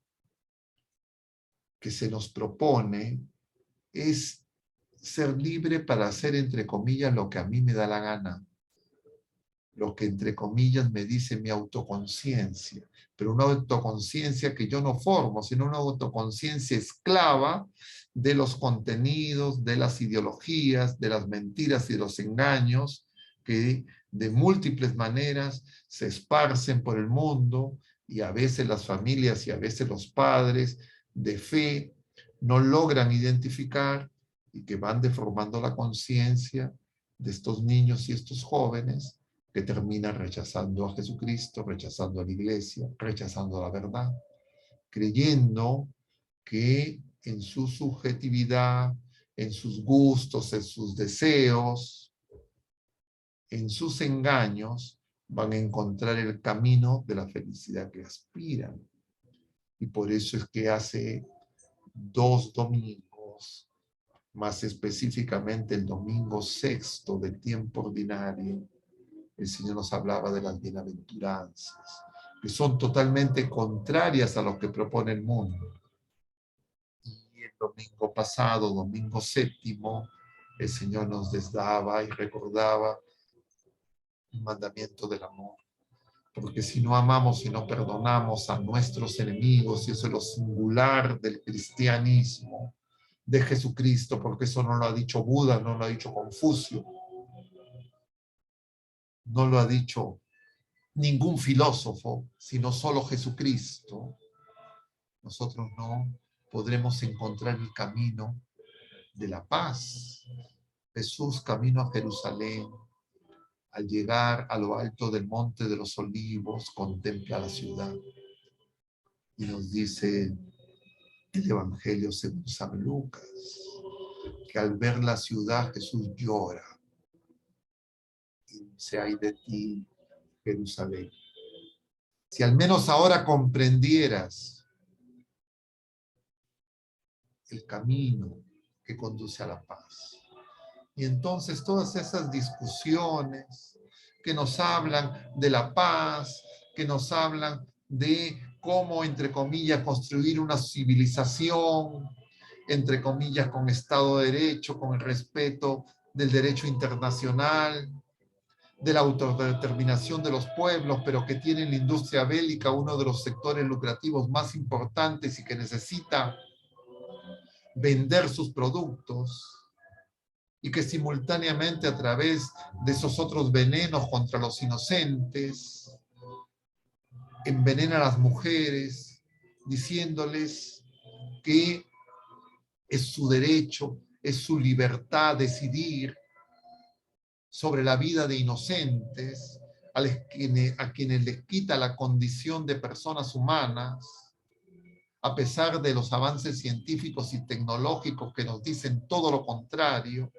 que se nos propone es ser libre para hacer, entre comillas, lo que a mí me da la gana. Lo que, entre comillas, me dice mi autoconciencia. Pero una autoconciencia que yo no formo, sino una autoconciencia esclava de los contenidos, de las ideologías, de las mentiras y de los engaños que de múltiples maneras se esparcen por el mundo, y a veces las familias y a veces los padres de fe no logran identificar, y que van deformando la conciencia de estos niños y estos jóvenes, que terminan rechazando a Jesucristo, rechazando a la iglesia, rechazando la verdad, creyendo que en su subjetividad, en sus gustos, en sus deseos, en sus engaños, van a encontrar el camino de la felicidad que aspiran. Y por eso es que hace 2 domingos, más específicamente el domingo 6 del tiempo ordinario, el Señor nos hablaba de las bienaventuranzas, que son totalmente contrarias a lo que propone el mundo. Y el domingo pasado, domingo 7, el Señor nos daba y recordaba el mandamiento del amor. Porque si no amamos y no perdonamos a nuestros enemigos, y eso es lo singular del cristianismo, de Jesucristo, porque eso no lo ha dicho Buda, no lo ha dicho Confucio, no lo ha dicho ningún filósofo, sino solo Jesucristo, nosotros no podremos encontrar el camino de la paz. Jesús, camino a Jerusalén, al llegar a lo alto del Monte de los Olivos, contempla la ciudad y nos dice el Evangelio según San Lucas, que al ver la ciudad Jesús llora y dice: ay de ti, Jerusalén. Si al menos ahora comprendieras el camino que conduce a la paz. Y entonces todas esas discusiones que nos hablan de la paz, que nos hablan de cómo, entre comillas, construir una civilización, entre comillas, con Estado de Derecho, con el respeto del derecho internacional, de la autodeterminación de los pueblos, pero que tienen la industria bélica, uno de los sectores lucrativos más importantes, y que necesita vender sus productos, y que simultáneamente, a través de esos otros venenos contra los inocentes, envenena a las mujeres, diciéndoles que es su derecho, es su libertad decidir sobre la vida de inocentes, a quienes les quita la condición de personas humanas, a pesar de los avances científicos y tecnológicos que nos dicen todo lo contrario.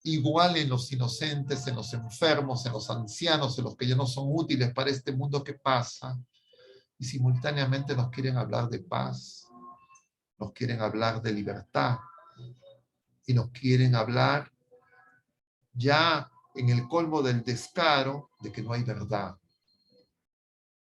Igual en los inocentes, en los enfermos, en los ancianos, en los que ya no son útiles para este mundo que pasa, y simultáneamente nos quieren hablar de paz, nos quieren hablar de libertad, y nos quieren hablar ya en el colmo del descaro de que no hay verdad,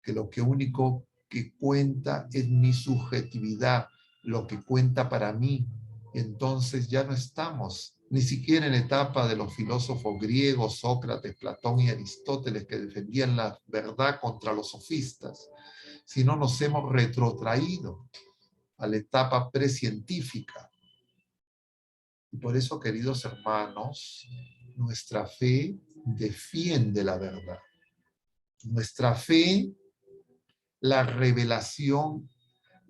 que lo que único que cuenta es mi subjetividad, lo que cuenta para mí. Entonces ya no estamos ni siquiera en la etapa de los filósofos griegos, Sócrates, Platón y Aristóteles, que defendían la verdad contra los sofistas, sino nos hemos retrotraído a la etapa precientífica. Y por eso, queridos hermanos, nuestra fe defiende la verdad. Nuestra fe, la revelación,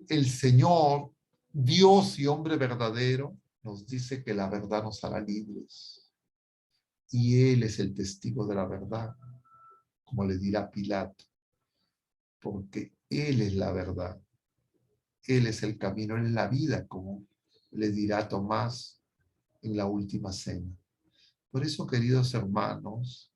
el Señor, Dios y hombre verdadero, nos dice que la verdad nos hará libres. Y Él es el testigo de la verdad. como le dirá Pilato, porque Él es la verdad, Él es el camino, Él es la vida, como le dirá Tomás en la última cena. Por eso, queridos hermanos,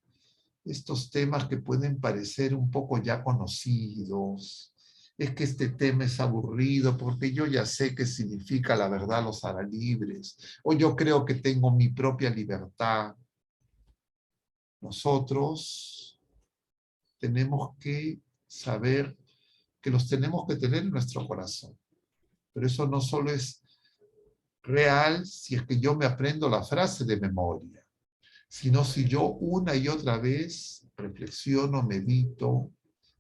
estos temas que pueden parecer un poco ya conocidos, es que este tema es aburrido porque yo ya sé qué significa la verdad los hará libres, o yo creo que tengo mi propia libertad. Nosotros tenemos que saber que los tenemos que tener en nuestro corazón. Pero eso no solo es real si es que yo me aprendo la frase de memoria, sino si yo una y otra vez reflexiono, medito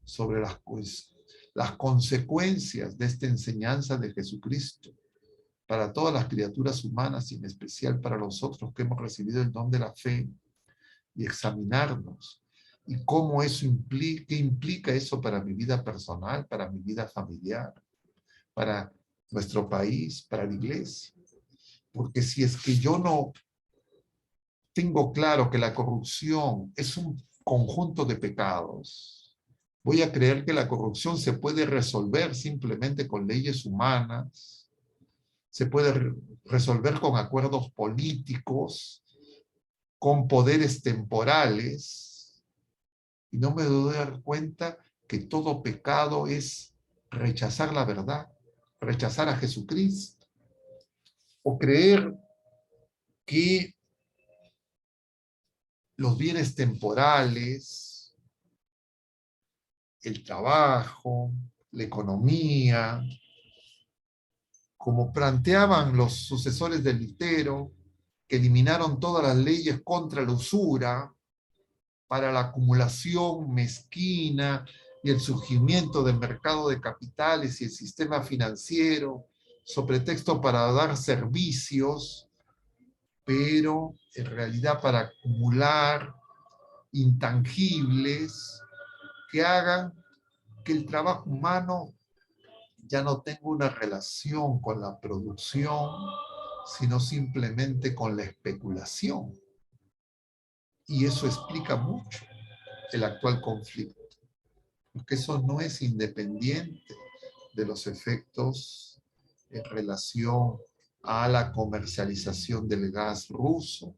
sobre las consecuencias de esta enseñanza de Jesucristo para todas las criaturas humanas y en especial para nosotros que hemos recibido el don de la fe, y examinarnos y cómo eso implica, qué implica eso para mi vida personal, para mi vida familiar, para nuestro país, para la iglesia. Porque si es que yo no tengo claro que la corrupción es un conjunto de pecados, voy a creer que la corrupción se puede resolver simplemente con leyes humanas, se puede resolver con acuerdos políticos, con poderes temporales, y no me doy a dar cuenta que todo pecado es rechazar la verdad, rechazar a Jesucristo, o creer que los bienes temporales, el trabajo, la economía, como planteaban los sucesores de Lutero, que eliminaron todas las leyes contra la usura para la acumulación mezquina y el surgimiento del mercado de capitales y el sistema financiero, sobre texto para dar servicios, pero en realidad para acumular intangibles que hagan que el trabajo humano ya no tenga una relación con la producción, sino simplemente con la especulación. Y eso explica mucho el actual conflicto, porque eso no es independiente de los efectos en relación a la comercialización del gas ruso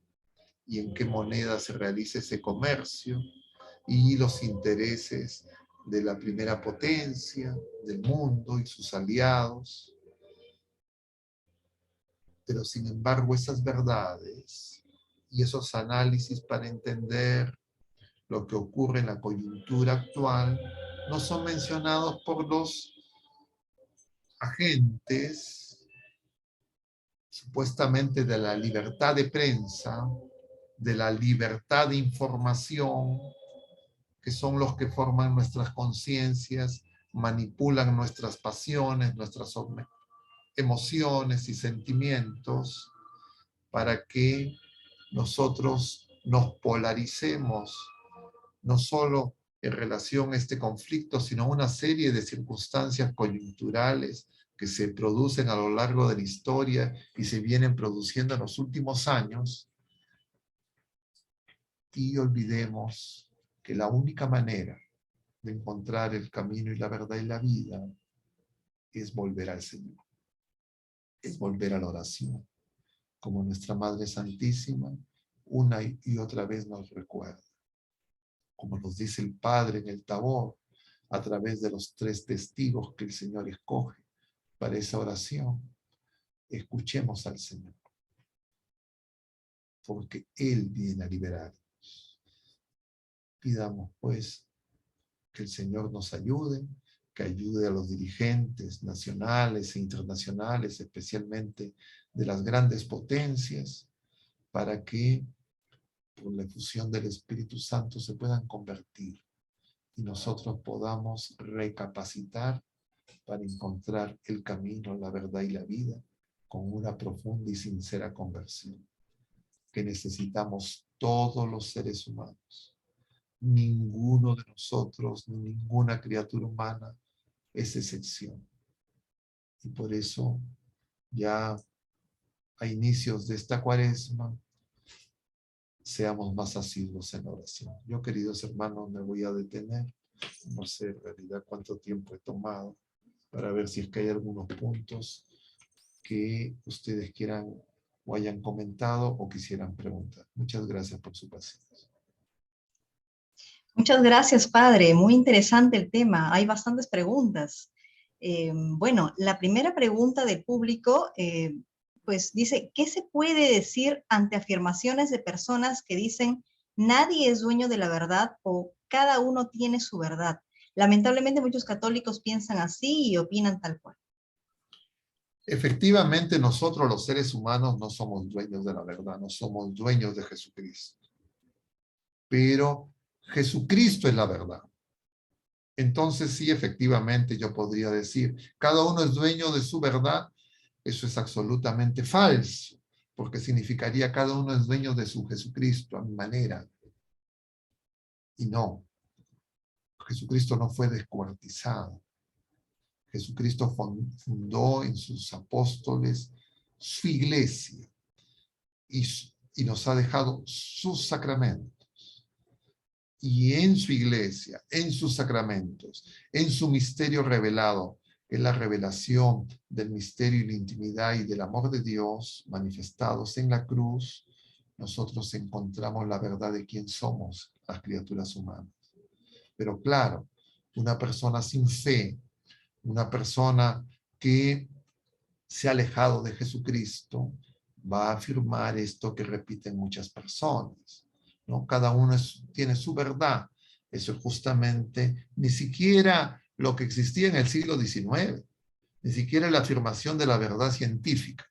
y en qué moneda se realiza ese comercio, y los intereses de la primera potencia del mundo y sus aliados. Pero sin embargo, esas verdades y esos análisis para entender lo que ocurre en la coyuntura actual no son mencionados por los agentes supuestamente de la libertad de prensa, de la libertad de información, que son los que forman nuestras conciencias, manipulan nuestras pasiones, nuestras emociones y sentimientos, para que nosotros nos polaricemos, no solo en relación a este conflicto, sino a una serie de circunstancias coyunturales que se producen a lo largo de la historia y se vienen produciendo en los últimos años, y olvidemos que la única manera de encontrar el camino y la verdad y la vida es volver al Señor, es volver a la oración, como nuestra Madre Santísima una y otra vez nos recuerda, como nos dice el Padre en el Tabor, a través de los 3 testigos que el Señor escoge para esa oración. Escuchemos al Señor, porque Él viene a liberarnos. Pidamos pues que el Señor nos ayude, que ayude a los dirigentes nacionales e internacionales, especialmente de las grandes potencias, para que por la efusión del Espíritu Santo se puedan convertir y nosotros podamos recapacitar para encontrar el camino, la verdad y la vida con una profunda y sincera conversión que necesitamos todos los seres humanos. Ninguno de nosotros, ninguna criatura humana es excepción. Y por eso ya a inicios de esta cuaresma seamos más asiduos en la oración. Yo, queridos hermanos, me voy a detener. No sé en realidad cuánto tiempo he tomado para ver si es que hay algunos puntos que ustedes quieran o hayan comentado o quisieran preguntar. Muchas gracias por su paciencia. Muchas gracias, padre. Muy interesante el tema. Hay bastantes preguntas. Bueno, la primera pregunta del público, pues dice, ¿qué se puede decir ante afirmaciones de personas que dicen nadie es dueño de la verdad o cada uno tiene su verdad? Lamentablemente muchos católicos piensan así y opinan tal cual. Efectivamente, nosotros los seres humanos no somos dueños de la verdad, no somos dueños de Jesucristo. Pero Jesucristo es la verdad. Entonces sí, efectivamente, yo podría decir, cada uno es dueño de su verdad. Eso es absolutamente falso, porque significaría cada uno es dueño de su Jesucristo a mi manera. Y no, Jesucristo no fue descuartizado. Jesucristo fundó en sus apóstoles su iglesia y nos ha dejado sus sacramentos. Y en su iglesia, en sus sacramentos, en su misterio revelado, en la revelación del misterio y la intimidad y del amor de Dios manifestados en la cruz, nosotros encontramos la verdad de quién somos las criaturas humanas. Pero claro, una persona sin fe, una persona que se ha alejado de Jesucristo, va a afirmar esto que repiten muchas personas, ¿no? Cada uno tiene su verdad. Eso es justamente ni siquiera lo que existía en el siglo XIX, ni siquiera la afirmación de la verdad científica,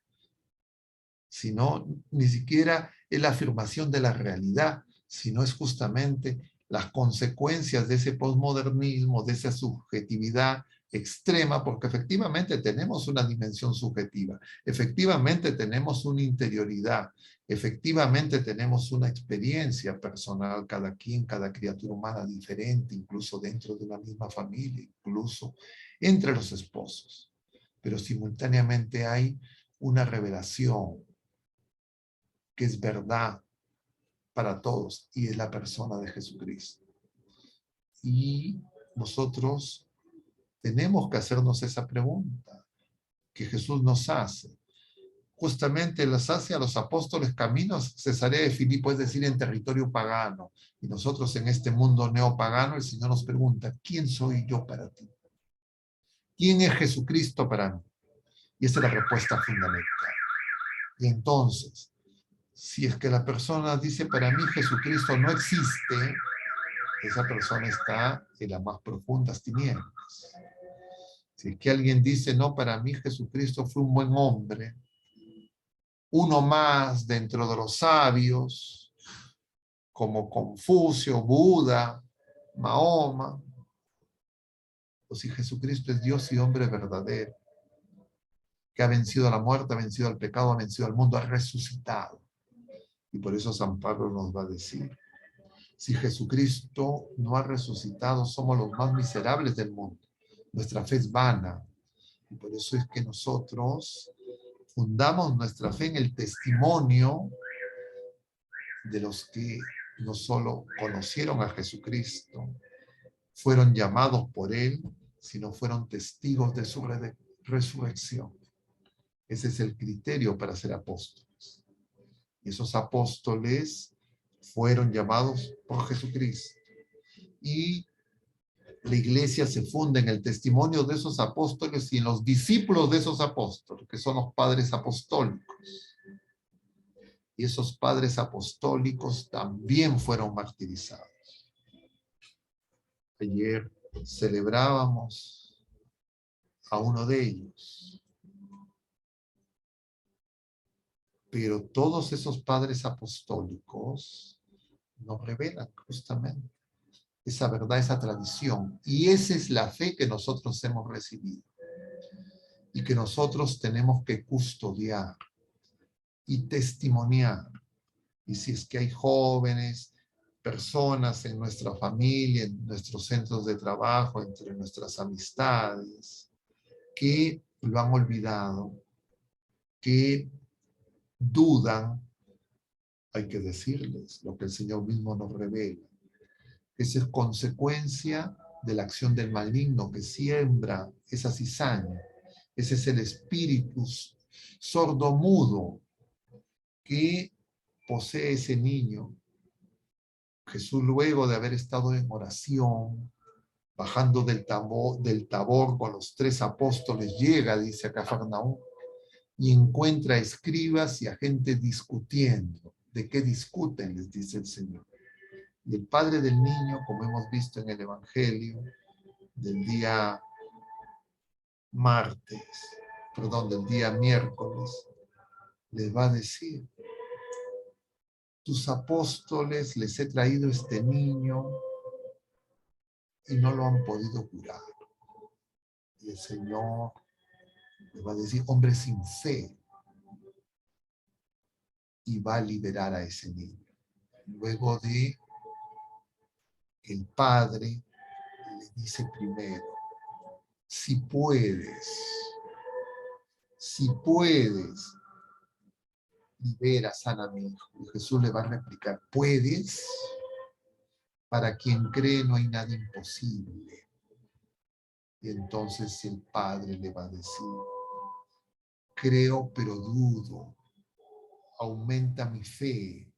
sino ni siquiera es la afirmación de la realidad, sino es justamente las consecuencias de ese posmodernismo, de esa subjetividad extrema, porque efectivamente tenemos una dimensión subjetiva, efectivamente tenemos una interioridad, efectivamente tenemos una experiencia personal, cada quien, cada criatura humana diferente, incluso dentro de una misma familia, incluso entre los esposos. Pero simultáneamente hay una revelación que es verdad para todos y es la persona de Jesucristo. Y nosotros tenemos que hacernos esa pregunta que Jesús nos hace. Justamente las hace a los apóstoles caminos Cesarea de Filipo, es decir, en territorio pagano. Y nosotros en este mundo neopagano, el Señor nos pregunta, ¿quién soy yo para ti? ¿Quién es Jesucristo para mí? Y esa es la respuesta fundamental. Y entonces, si es que la persona dice, para mí Jesucristo no existe, esa persona está en las más profundas tinieblas. Si es que alguien dice, no, para mí Jesucristo fue un buen hombre, uno más dentro de los sabios, como Confucio, Buda, Mahoma, o si Jesucristo es Dios y hombre verdadero, que ha vencido a la muerte, ha vencido al pecado, ha vencido al mundo, ha resucitado. Y por eso San Pablo nos va a decir, si Jesucristo no ha resucitado, somos los más miserables del mundo. Nuestra fe es vana. Y por eso es que nosotros fundamos nuestra fe en el testimonio de los que no solo conocieron a Jesucristo, fueron llamados por Él, sino fueron testigos de su resurrección. Ese es el criterio para ser apóstoles. Y esos apóstoles fueron llamados por Jesucristo. Y la iglesia se funda en el testimonio de esos apóstoles y en los discípulos de esos apóstoles, que son los padres apostólicos. Y esos padres apostólicos también fueron martirizados. Ayer celebrábamos a uno de ellos. Pero todos esos padres apostólicos nos revelan justamente esa verdad, esa tradición. Y esa es la fe que nosotros hemos recibido y que nosotros tenemos que custodiar y testimoniar. Y si es que hay jóvenes, personas en nuestra familia, en nuestros centros de trabajo, entre nuestras amistades, que lo han olvidado, que dudan, hay que decirles lo que el Señor mismo nos revela. Esa es consecuencia de la acción del maligno que siembra esa cizaña. Ese es el espíritu sordo-mudo que posee ese niño. Jesús, luego de haber estado en oración, bajando del Tabor con los 3 apóstoles, llega, dice a Cafarnaúm, y encuentra a escribas y a gente discutiendo. ¿De qué discuten? Les dice el Señor. Y el padre del niño, como hemos visto en el Evangelio del día del día miércoles, les va a decir: tus apóstoles les he traído este niño y no lo han podido curar. Y el Señor le va a decir: hombre sin fe, y va a liberar a ese niño. Luego de el padre le dice primero: si puedes, libera, sana a mi hijo. Y Jesús le va a replicar: ¿puedes? Para quien cree no hay nada imposible. Y entonces el padre le va a decir: creo pero dudo, aumenta mi fe.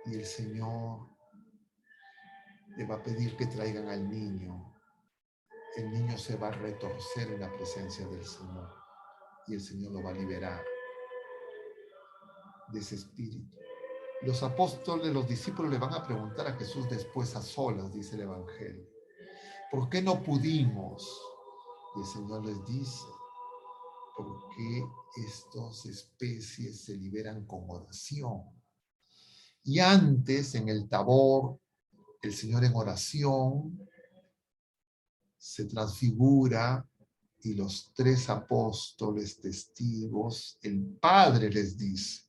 Y el Señor le va a pedir que traigan al niño. El niño se va a retorcer en la presencia del Señor y el Señor lo va a liberar de ese espíritu. Los apóstoles, los discípulos le van a preguntar a Jesús después a solas, dice el Evangelio: ¿por qué no pudimos? Y el Señor les dice: porque estas especies se liberan con oración. Y antes, en el Tabor, el Señor en oración se transfigura y los 3 apóstoles testigos, el Padre les dice: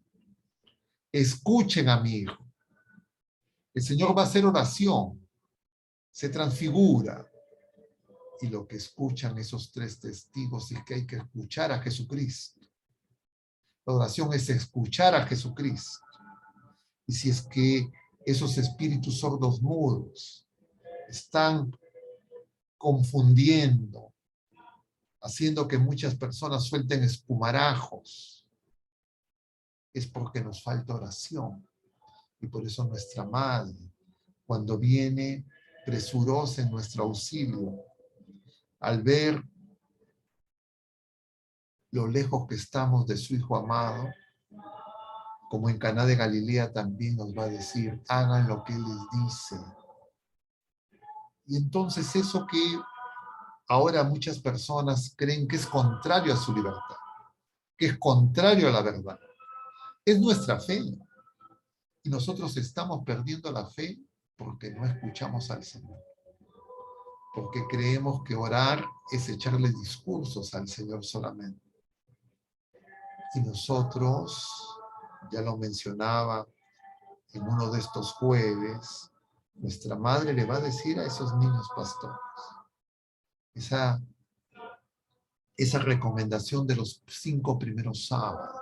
escuchen a mi hijo. El Señor va a hacer oración, se transfigura, y lo que escuchan esos 3 testigos es que hay que escuchar a Jesucristo. La oración es escuchar a Jesucristo. Y si es que esos espíritus sordos mudos están confundiendo, haciendo que muchas personas suelten espumarajos, es porque nos falta oración. Y por eso nuestra madre, cuando viene presurosa en nuestro auxilio, al ver lo lejos que estamos de su Hijo amado, como en Caná de Galilea, también nos va a decir: hagan lo que Él les dice. Y entonces eso que ahora muchas personas creen que es contrario a su libertad, que es contrario a la verdad, es nuestra fe. Y nosotros estamos perdiendo la fe porque no escuchamos al Señor. Porque creemos que orar es echarle discursos al Señor solamente. Y nosotros, ya lo mencionaba en uno de estos jueves, nuestra madre le va a decir a esos niños pastores esa recomendación de los 5 primeros sábados.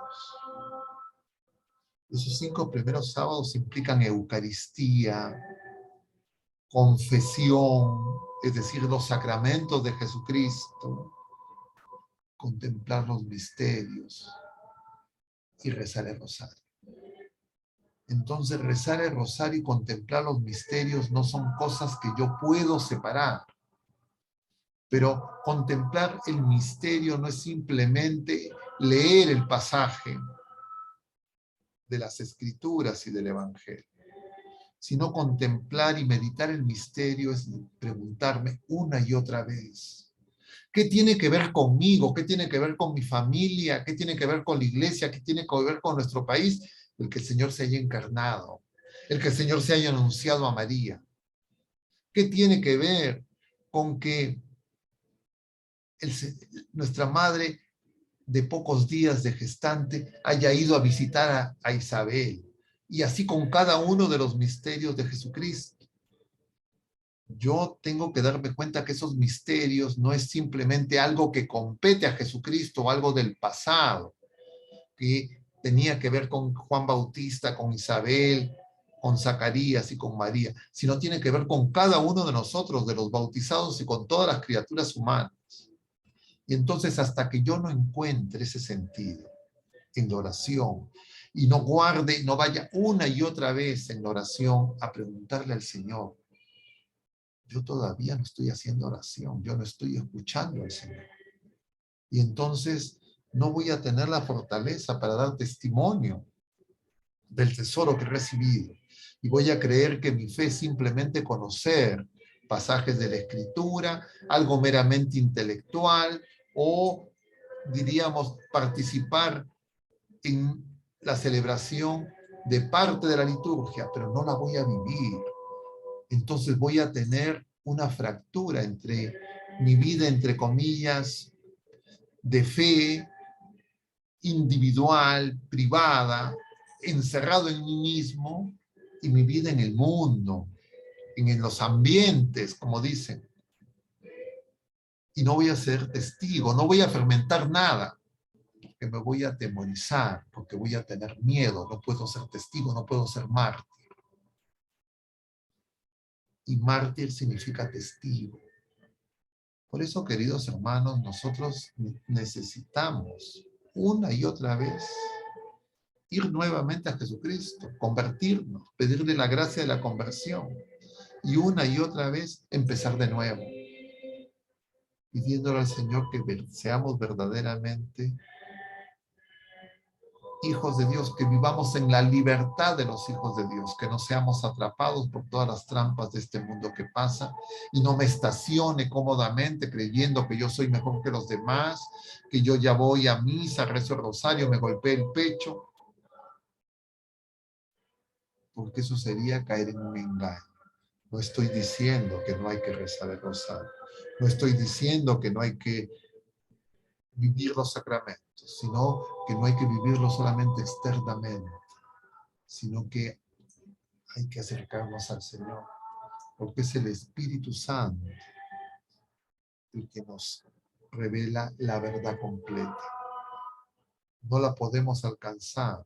Esos 5 primeros sábados implican Eucaristía, confesión, es decir, los sacramentos de Jesucristo, contemplar los misterios y rezar el rosario. Entonces, rezar el rosario y contemplar los misterios no son cosas que yo puedo separar. Pero contemplar el misterio no es simplemente leer el pasaje de las Escrituras y del Evangelio, sino contemplar y meditar el misterio es preguntarme una y otra vez: ¿qué tiene que ver conmigo? ¿Qué tiene que ver con mi familia? ¿Qué tiene que ver con la iglesia? ¿Qué tiene que ver con nuestro país? El que el Señor se haya encarnado, el que el Señor se haya anunciado a María. ¿Qué tiene que ver con que nuestra madre de pocos días de gestante haya ido a visitar a Isabel? Y así con cada uno de los misterios de Jesucristo. Yo tengo que darme cuenta que esos misterios no es simplemente algo que compete a Jesucristo o algo del pasado, que tenía que ver con Juan Bautista, con Isabel, con Zacarías y con María, sino tiene que ver con cada uno de nosotros, de los bautizados y con todas las criaturas humanas. Y entonces hasta que yo no encuentre ese sentido en la oración y no guarde, no vaya una y otra vez en la oración a preguntarle al Señor, yo todavía no estoy haciendo oración, yo no estoy escuchando al Señor. Y entonces no voy a tener la fortaleza para dar testimonio del tesoro que he recibido. Y voy a creer que mi fe es simplemente conocer pasajes de la Escritura, algo meramente intelectual, o diríamos participar en la celebración de parte de la liturgia, pero no la voy a vivir. Entonces voy a tener una fractura entre mi vida, entre comillas, de fe individual, privada, encerrado en mí mismo, y mi vida en el mundo, en los ambientes, como dicen. Y no voy a ser testigo, no voy a fermentar nada, porque me voy a atemorizar, porque voy a tener miedo, no puedo ser testigo, no puedo ser mártir. Y mártir significa testigo. Por eso, queridos hermanos, nosotros necesitamos una y otra vez ir nuevamente a Jesucristo, convertirnos, pedirle la gracia de la conversión y una y otra vez empezar de nuevo, pidiéndole al Señor que seamos verdaderamente hijos de Dios, que vivamos en la libertad de los hijos de Dios, que no seamos atrapados por todas las trampas de este mundo que pasa y no me estacione cómodamente creyendo que yo soy mejor que los demás, que yo ya voy a misa, rezo el rosario, me golpeé el pecho, porque eso sería caer en un engaño. No estoy diciendo que no hay que rezar el rosario, no estoy diciendo que no hay que vivir los sacramentos, sino que no hay que vivirlo solamente externamente, sino que hay que acercarnos al Señor, porque es el Espíritu Santo el que nos revela la verdad completa. No la podemos alcanzar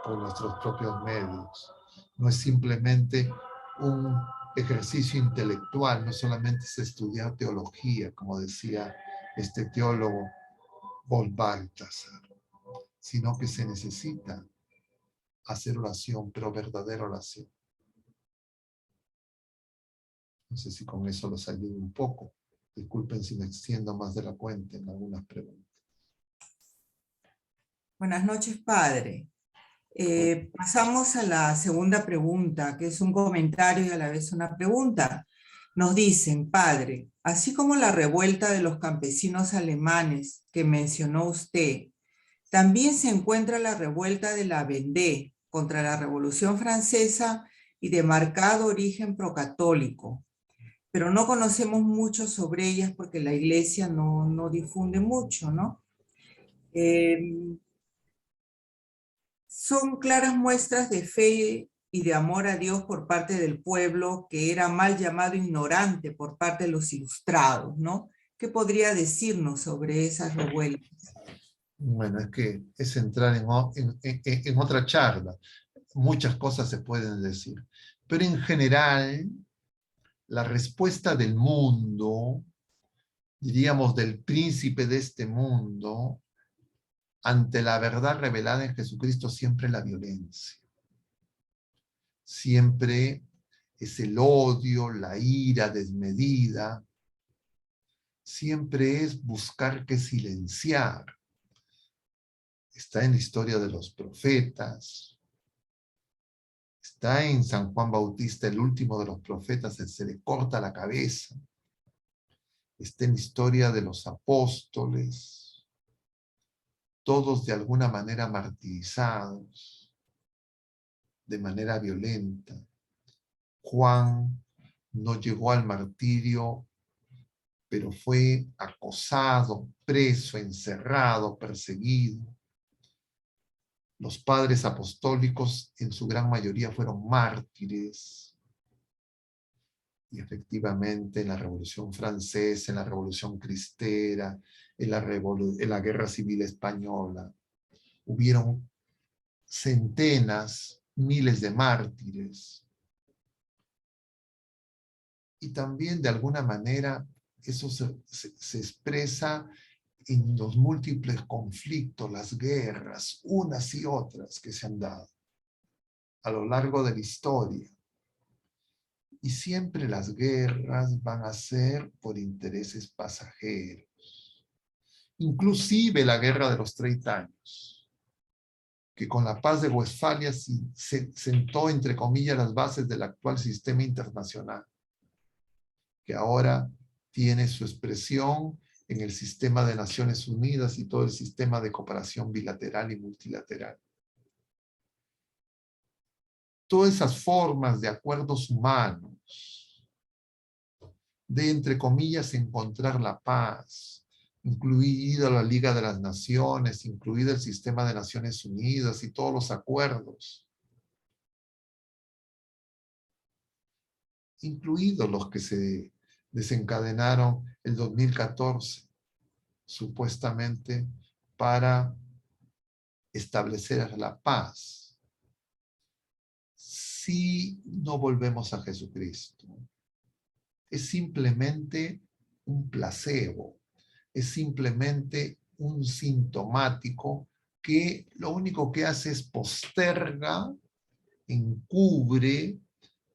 por nuestros propios medios. No es simplemente un ejercicio intelectual, no solamente es estudiar teología, como decía este teólogo Baltasar, sino que se necesita hacer oración, pero verdadera oración. No sé si con eso los ayudo un poco. Disculpen si me extiendo más de la cuenta en algunas preguntas. Buenas noches, padre. Pasamos a la segunda pregunta, que es un comentario y a la vez una pregunta. Nos dicen, padre, así como la revuelta de los campesinos alemanes que mencionó usted, también se encuentra la revuelta de la Vendée contra la Revolución Francesa y de marcado origen procatólico, pero no conocemos mucho sobre ellas porque la Iglesia no difunde mucho, ¿no? Son claras muestras de fe y de amor a Dios por parte del pueblo que era mal llamado ignorante por parte de los ilustrados, ¿no? ¿Qué podría decirnos sobre esas revueltas? Bueno, es que es entrar en otra charla. Muchas cosas se pueden decir. Pero en general, la respuesta del mundo, diríamos del príncipe de este mundo, ante la verdad revelada en Jesucristo, siempre es la violencia. Siempre es el odio, la ira desmedida. Siempre es buscar que silenciar. Está en la historia de los profetas. Está en San Juan Bautista, el último de los profetas, se le corta la cabeza. Está en la historia de los apóstoles, todos de alguna manera martirizados, de manera violenta. Juan no llegó al martirio, pero fue acosado, preso, encerrado, perseguido. Los padres apostólicos en su gran mayoría fueron mártires. Y efectivamente en la Revolución Francesa, en la Revolución Cristera, en la Guerra Civil Española, hubieron centenas, miles de mártires. Y también de alguna manera eso se expresa en los múltiples conflictos, las guerras, unas y otras que se han dado a lo largo de la historia. Y siempre las guerras van a ser por intereses pasajeros. Inclusive la guerra de los 30 años, que con la paz de Westfalia se sentó, entre comillas, las bases del actual sistema internacional, que ahora tiene su expresión en el sistema de Naciones Unidas y todo el sistema de cooperación bilateral y multilateral. Todas esas formas de acuerdos humanos, de, entre comillas, encontrar la paz, incluida la Liga de las Naciones, incluido el sistema de Naciones Unidas y todos los acuerdos, incluidos los que se desencadenaron el 2014, supuestamente para establecer la paz. Si no volvemos a Jesucristo, es simplemente un placebo, es simplemente un sintomático que lo único que hace es posterga, encubre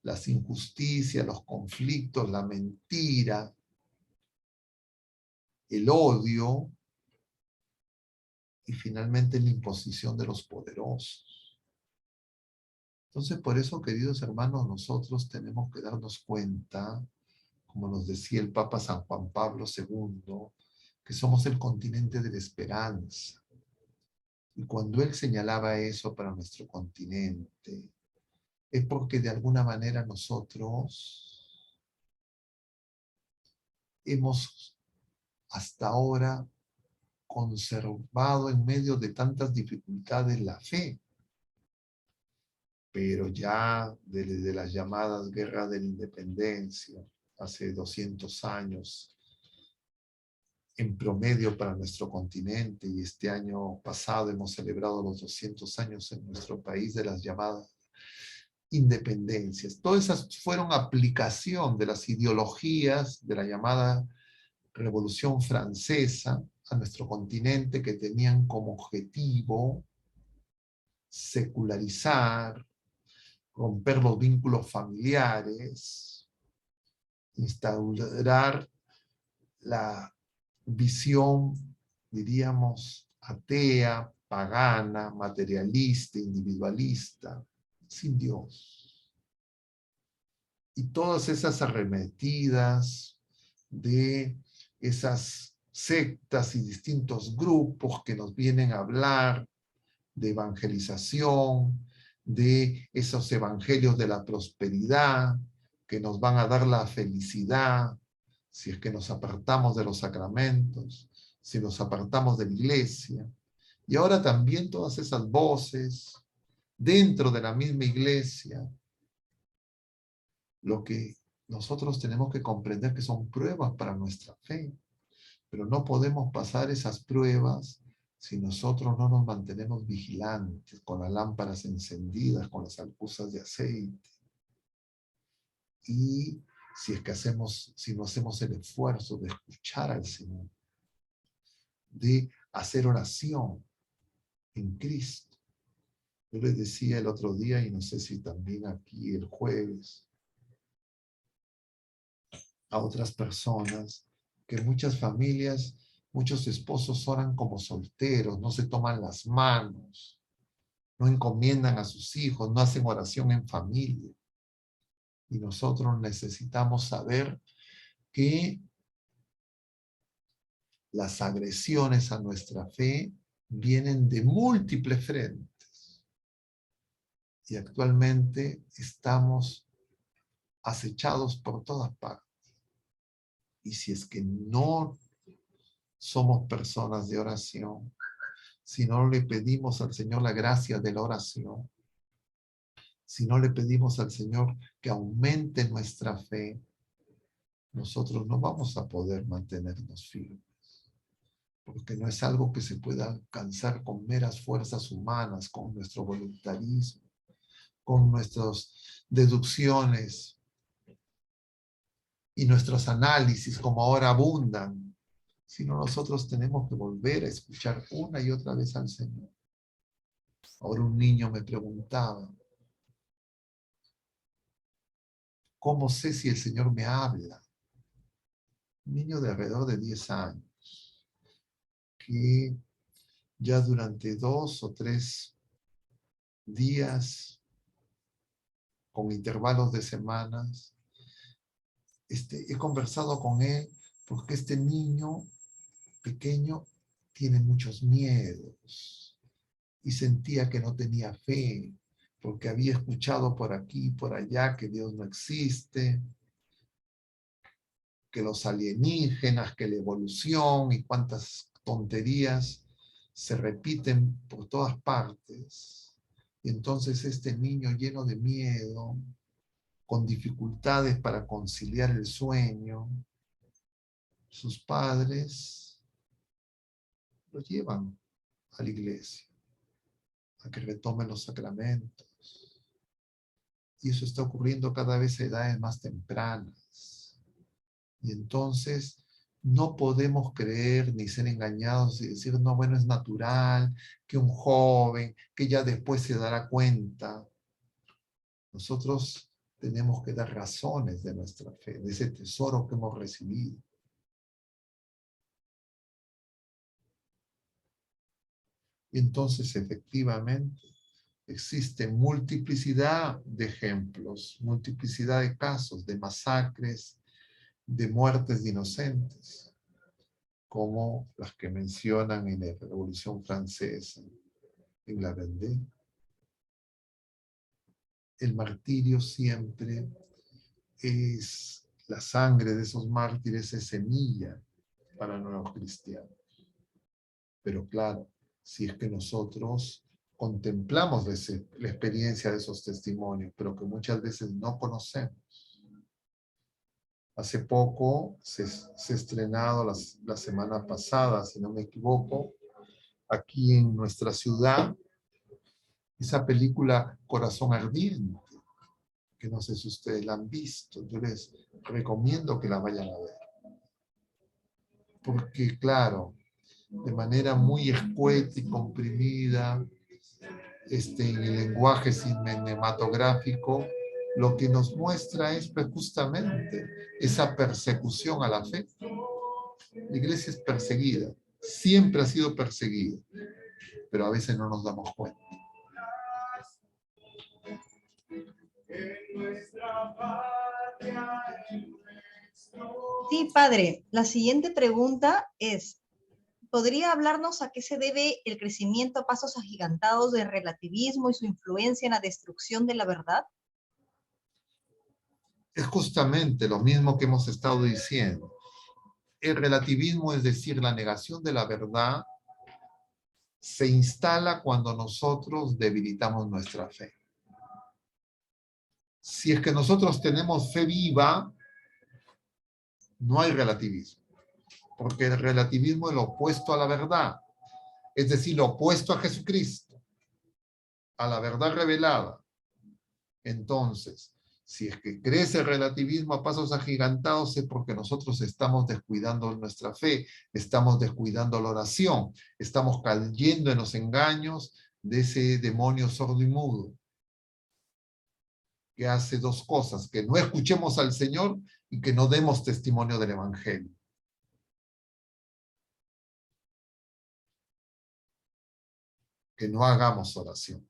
las injusticias, los conflictos, la mentira, el odio y finalmente la imposición de los poderosos. Entonces, por eso, queridos hermanos, nosotros tenemos que darnos cuenta, como nos decía el Papa San Juan Pablo II, que somos el continente de la esperanza. Y cuando él señalaba eso para nuestro continente, es porque de alguna manera nosotros hemos hasta ahora conservado en medio de tantas dificultades la fe. Pero ya desde las llamadas guerras de la independencia, hace 200 años, en promedio para nuestro continente, y este año pasado hemos celebrado los 200 años en nuestro país de las llamadas independencias. Todas esas fueron aplicación de las ideologías de la llamada Revolución Francesa a nuestro continente, que tenían como objetivo secularizar, romper los vínculos familiares, instaurar la visión, diríamos, atea, pagana, materialista, individualista, sin Dios. Y todas esas arremetidas de esas sectas y distintos grupos que nos vienen a hablar de evangelización, de esos evangelios de la prosperidad que nos van a dar la felicidad si es que nos apartamos de los sacramentos, si nos apartamos de la iglesia. Y ahora también todas esas voces dentro de la misma iglesia, lo que nosotros tenemos que comprender que son pruebas para nuestra fe, pero no podemos pasar esas pruebas si nosotros no nos mantenemos vigilantes, con las lámparas encendidas, con las alcusas de aceite. Y si no hacemos el esfuerzo de escuchar al Señor, de hacer oración en Cristo. Yo les decía el otro día, y no sé si también aquí el jueves, a otras personas, que muchas familias, muchos esposos oran como solteros, no se toman las manos, no encomiendan a sus hijos, no hacen oración en familia. Y nosotros necesitamos saber que las agresiones a nuestra fe vienen de múltiples frentes. Y actualmente estamos acechados por todas partes. Y si es que no somos personas de oración, si no le pedimos al Señor la gracia de la oración, si no le pedimos al Señor que aumente nuestra fe, nosotros no vamos a poder mantenernos firmes. porque no es algo que se pueda alcanzar con meras fuerzas humanas, con nuestro voluntarismo, con nuestras deducciones y nuestros análisis, como ahora abundan, sino nosotros tenemos que volver a escuchar una y otra vez al Señor. Ahora un niño me preguntaba, ¿cómo sé si el Señor me habla? Un niño de alrededor de 10 años, que ya durante 2 o 3 días, con intervalos de semanas, he conversado con él porque este niño pequeño tiene muchos miedos y sentía que no tenía fe porque había escuchado por aquí y por allá que Dios no existe, que los alienígenas, que la evolución y cuántas tonterías se repiten por todas partes. Y entonces este niño lleno de miedo, con dificultades para conciliar el sueño, sus padres lo llevan a la iglesia, a que retomen los sacramentos. Y eso está ocurriendo cada vez a edades más tempranas. Y entonces no podemos creer ni ser engañados y decir, no, bueno, es natural que un joven, que ya después se dará cuenta. Nosotros tenemos que dar razones de nuestra fe, de ese tesoro que hemos recibido. Y entonces, efectivamente, existe multiplicidad de ejemplos, multiplicidad de casos, de masacres, de muertes de inocentes, como las que mencionan en la Revolución Francesa, en la Vendée. El martirio siempre es, la sangre de esos mártires es semilla para nuevos cristianos. Pero claro, si es que nosotros contemplamos la experiencia de esos testimonios, pero que muchas veces no conocemos. Hace poco se ha estrenado la semana pasada, si no me equivoco, aquí en nuestra ciudad, esa película Corazón Ardiente, que no sé si ustedes la han visto. Yo les recomiendo que la vayan a ver. Porque, claro, de manera muy escueta y comprimida, en el lenguaje cinematográfico, lo que nos muestra es pues, justamente esa persecución a la fe. La iglesia es perseguida, siempre ha sido perseguida, pero a veces no nos damos cuenta. Sí, padre. La siguiente pregunta es, ¿podría hablarnos a qué se debe el crecimiento a pasos agigantados del relativismo y su influencia en la destrucción de la verdad? Es justamente lo mismo que hemos estado diciendo. El relativismo, es decir, la negación de la verdad, se instala cuando nosotros debilitamos nuestra fe. Si es que nosotros tenemos fe viva, no hay relativismo, porque el relativismo es lo opuesto a la verdad, es decir, lo opuesto a Jesucristo, a la verdad revelada. Entonces, si es que crece el relativismo a pasos agigantados, es porque nosotros estamos descuidando nuestra fe, estamos descuidando la oración, estamos cayendo en los engaños de ese demonio sordo y mudo, que hace dos cosas: que no escuchemos al Señor y que no demos testimonio del Evangelio. Que no hagamos oración.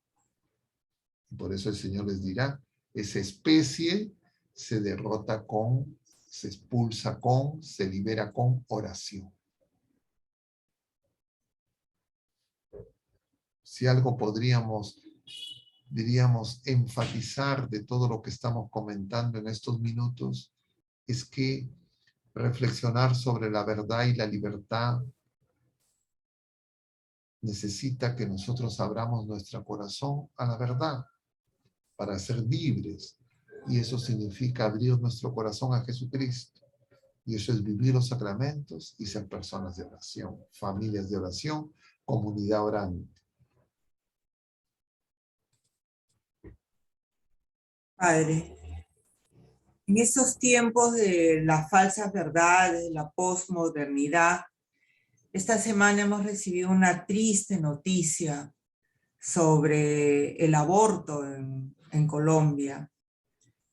Y por eso el Señor les dirá, esa especie se derrota con, se expulsa con, se libera con oración. Si algo podríamos, diríamos, enfatizar de todo lo que estamos comentando en estos minutos, es que reflexionar sobre la verdad y la libertad necesita que nosotros abramos nuestro corazón a la verdad para ser libres. Y eso significa abrir nuestro corazón a Jesucristo. Y eso es vivir los sacramentos y ser personas de oración, familias de oración, comunidad orante. Padre, en estos tiempos de las falsas verdades, de la posmodernidad, esta semana hemos recibido una triste noticia sobre el aborto en Colombia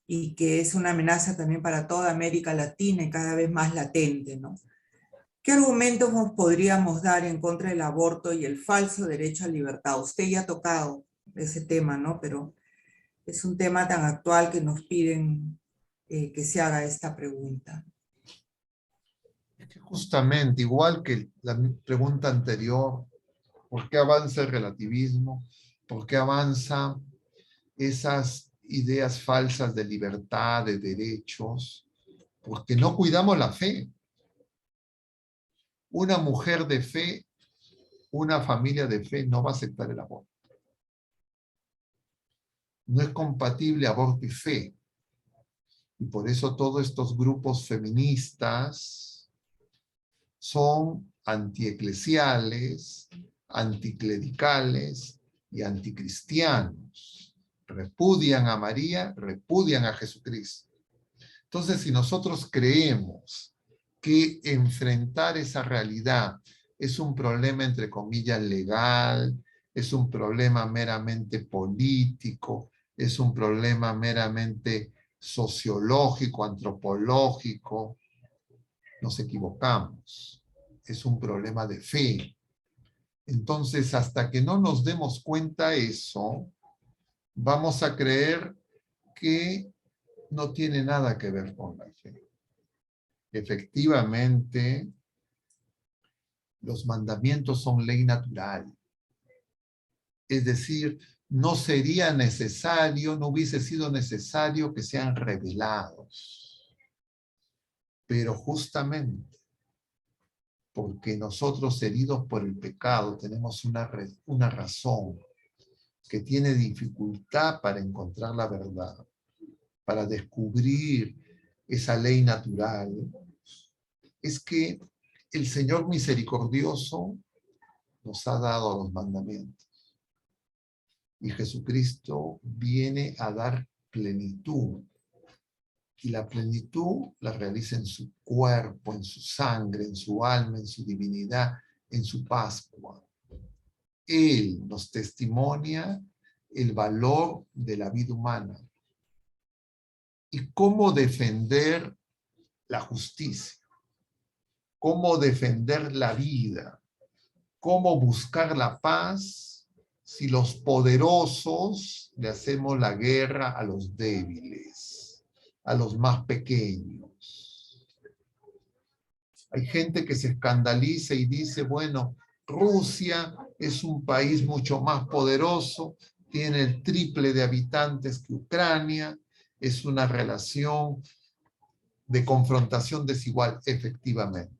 y que es una amenaza también para toda América Latina y cada vez más latente, ¿no? ¿Qué argumentos nos podríamos dar en contra del aborto y el falso derecho a libertad? Usted ya ha tocado ese tema, ¿no? Pero es un tema tan actual que nos piden que se haga esta pregunta. Justamente, igual que la pregunta anterior, ¿por qué avanza el relativismo? ¿Por qué avanzan esas ideas falsas de libertad, de derechos? Porque no cuidamos la fe. Una mujer de fe, una familia de fe no va a aceptar el aborto. No es compatible aborto y fe. Y por eso todos estos grupos feministas son antieclesiales, anticlericales y anticristianos. Repudian a María, repudian a Jesucristo. Entonces, si nosotros creemos que enfrentar esa realidad es un problema, entre comillas, legal, es un problema meramente político, es un problema meramente sociológico, antropológico, nos equivocamos. Es un problema de fe. Entonces, hasta que no nos demos cuenta de eso, vamos a creer que no tiene nada que ver con la fe. Efectivamente, los mandamientos son ley natural. Es decir, no sería necesario, no hubiese sido necesario que sean revelados. Pero justamente porque nosotros heridos por el pecado tenemos una razón que tiene dificultad para encontrar la verdad, para descubrir esa ley natural, es que el Señor misericordioso nos ha dado los mandamientos. Y Jesucristo viene a dar plenitud. Y la plenitud la realiza en su cuerpo, en su sangre, en su alma, en su divinidad, en su Pascua. Él nos testimonia el valor de la vida humana y cómo defender la justicia, cómo defender la vida, cómo buscar la paz si los poderosos le hacemos la guerra a los débiles, a los más pequeños. Hay gente que se escandaliza y dice, bueno, Rusia es un país mucho más poderoso, tiene el triple de habitantes que Ucrania, es una relación de confrontación desigual, efectivamente.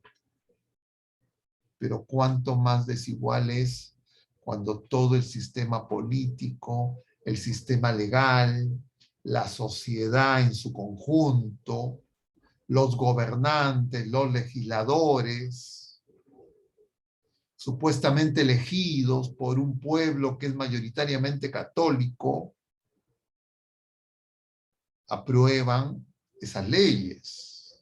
Pero cuánto más desigual es cuando todo el sistema político, el sistema legal, la sociedad en su conjunto, los gobernantes, los legisladores, supuestamente elegidos por un pueblo que es mayoritariamente católico, aprueban esas leyes.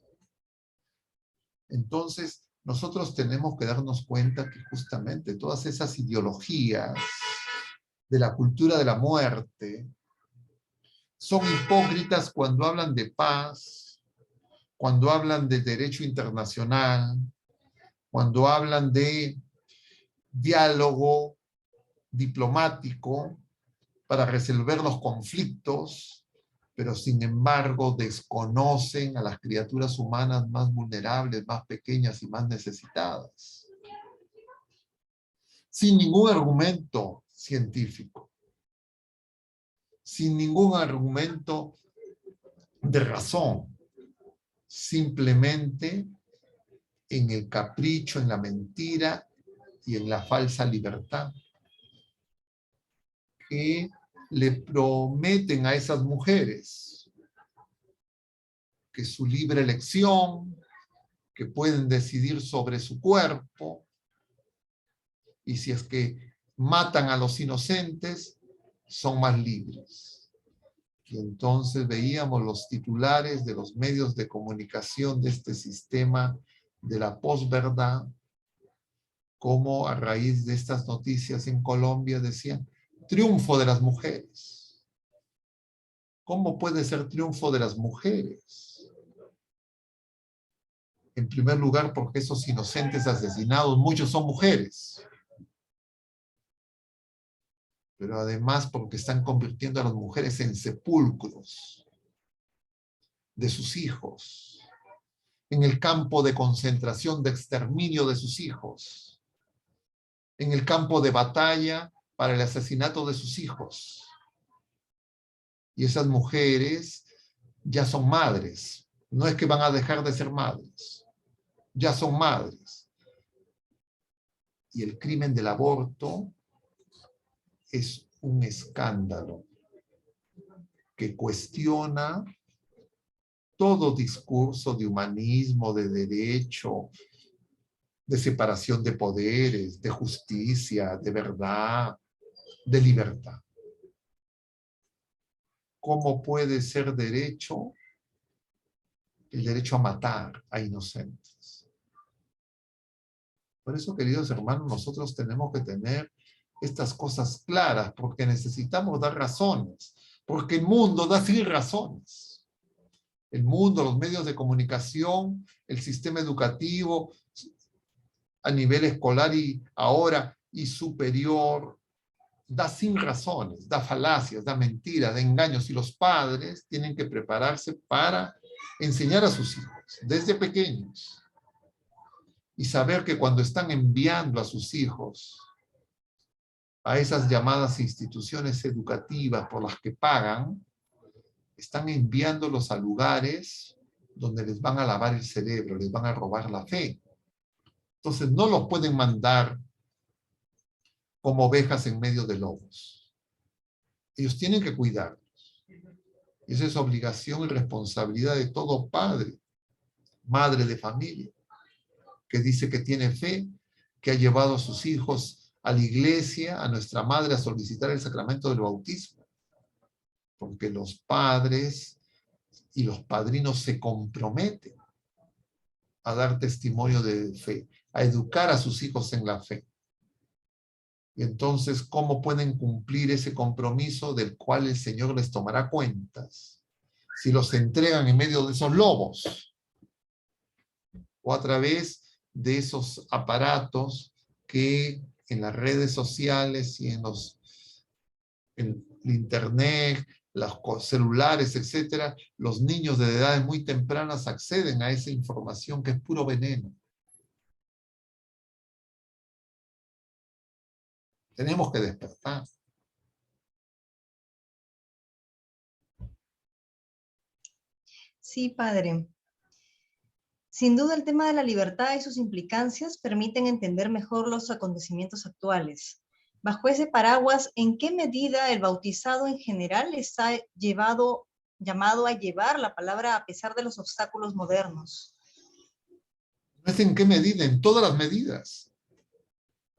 Entonces, nosotros tenemos que darnos cuenta que justamente todas esas ideologías de la cultura de la muerte son hipócritas cuando hablan de paz, cuando hablan de derecho internacional, cuando hablan de diálogo diplomático para resolver los conflictos, pero sin embargo desconocen a las criaturas humanas más vulnerables, más pequeñas y más necesitadas. Sin ningún argumento científico, sin ningún argumento de razón, simplemente en el capricho, en la mentira y en la falsa libertad que le prometen a esas mujeres que su libre elección, que pueden decidir sobre su cuerpo, y si es que matan a los inocentes, son más libres. Y entonces veíamos los titulares de los medios de comunicación de este sistema de la posverdad, como a raíz de estas noticias en Colombia decían, triunfo de las mujeres. ¿Cómo puede ser triunfo de las mujeres? En primer lugar, porque esos inocentes asesinados, muchos son mujeres. Pero además porque están convirtiendo a las mujeres en sepulcros de sus hijos, en el campo de concentración, de exterminio de sus hijos, en el campo de batalla para el asesinato de sus hijos. Y esas mujeres ya son madres. No es que van a dejar de ser madres. Ya son madres. Y el crimen del aborto es un escándalo que cuestiona todo discurso de humanismo, de derecho, de separación de poderes, de justicia, de verdad, de libertad. ¿Cómo puede ser derecho el derecho a matar a inocentes? Por eso, queridos hermanos, nosotros tenemos que tener estas cosas claras, porque necesitamos dar razones, porque el mundo da sin razones. El mundo, los medios de comunicación, el sistema educativo a nivel escolar y ahora y superior, da sin razones, da falacias, da mentiras, da engaños, y los padres tienen que prepararse para enseñar a sus hijos desde pequeños y saber que cuando están enviando a sus hijos a esas llamadas instituciones educativas por las que pagan, están enviándolos a lugares donde les van a lavar el cerebro, les van a robar la fe. Entonces no los pueden mandar como ovejas en medio de lobos. Ellos tienen que cuidarlos. Y esa es obligación y responsabilidad de todo padre, madre de familia, que dice que tiene fe, que ha llevado a sus hijos a la iglesia, a nuestra madre, a solicitar el sacramento del bautismo. Porque los padres y los padrinos se comprometen a dar testimonio de fe, a educar a sus hijos en la fe. Y entonces, ¿cómo pueden cumplir ese compromiso del cual el Señor les tomará cuentas? Si los entregan en medio de esos lobos o a través de esos aparatos que en las redes sociales y en internet, los celulares, etcétera, los niños de edades muy tempranas acceden a esa información que es puro veneno. Tenemos que despertar. Sí, padre. Sin duda el tema de la libertad y sus implicancias permiten entender mejor los acontecimientos actuales. Bajo ese paraguas, ¿en qué medida el bautizado en general está llamado a llevar la palabra a pesar de los obstáculos modernos? No es en qué medida, en todas las medidas.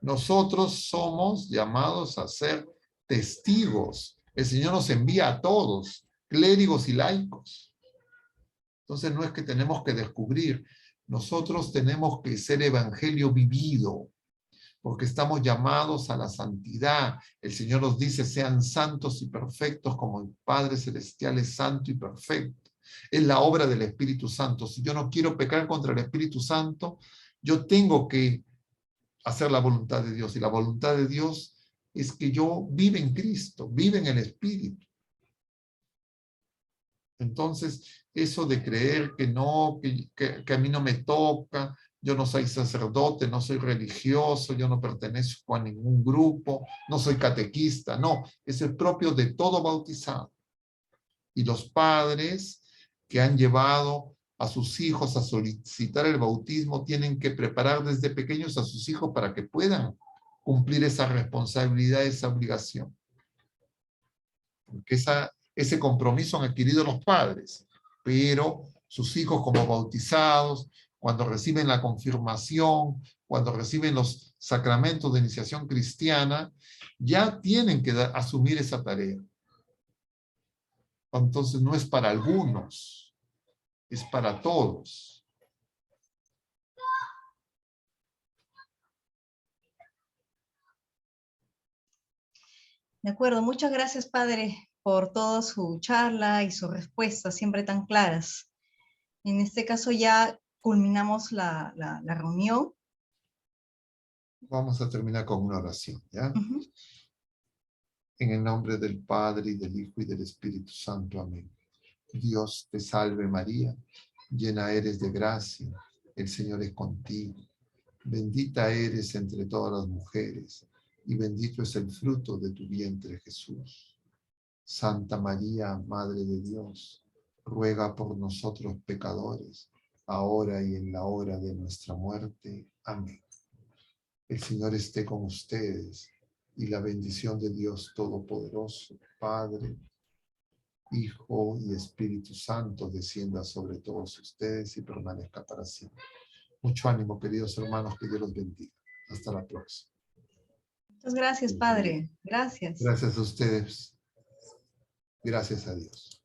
Nosotros somos llamados a ser testigos. El Señor nos envía a todos, clérigos y laicos. Entonces no es que tenemos que descubrir, nosotros tenemos que ser evangelio vivido, porque estamos llamados a la santidad. El Señor nos dice, sean santos y perfectos como el Padre Celestial es santo y perfecto. Es la obra del Espíritu Santo. Si yo no quiero pecar contra el Espíritu Santo, yo tengo que hacer la voluntad de Dios. Y la voluntad de Dios es que yo viva en Cristo, viva en el Espíritu. Entonces, eso de creer que no, que a mí no me toca, yo no soy sacerdote, no soy religioso, yo no pertenezco a ningún grupo, no soy catequista, no, es el propio de todo bautizado. Y los padres que han llevado a sus hijos a solicitar el bautismo tienen que preparar desde pequeños a sus hijos para que puedan cumplir esa responsabilidad, esa obligación. Porque ese compromiso han adquirido los padres, pero sus hijos como bautizados, cuando reciben la confirmación, cuando reciben los sacramentos de iniciación cristiana, ya tienen que asumir esa tarea. Entonces no es para algunos, es para todos. De acuerdo, muchas gracias, Padre, por toda su charla y sus respuestas, siempre tan claras. En este caso ya culminamos la reunión. Vamos a terminar con una oración, ¿ya? En el nombre del Padre, y del Hijo, y del Espíritu Santo. Amén. Dios te salve María, llena eres de gracia, el Señor es contigo. Bendita eres entre todas las mujeres, y bendito es el fruto de tu vientre, Jesús. Santa María, Madre de Dios, ruega por nosotros pecadores, ahora y en la hora de nuestra muerte. Amén. El Señor esté con ustedes, y la bendición de Dios Todopoderoso, Padre, Hijo y Espíritu Santo, descienda sobre todos ustedes y permanezca para siempre. Mucho ánimo, queridos hermanos, que Dios los bendiga. Hasta la próxima. Muchas gracias, Padre. Gracias. Gracias a ustedes. Gracias a Dios.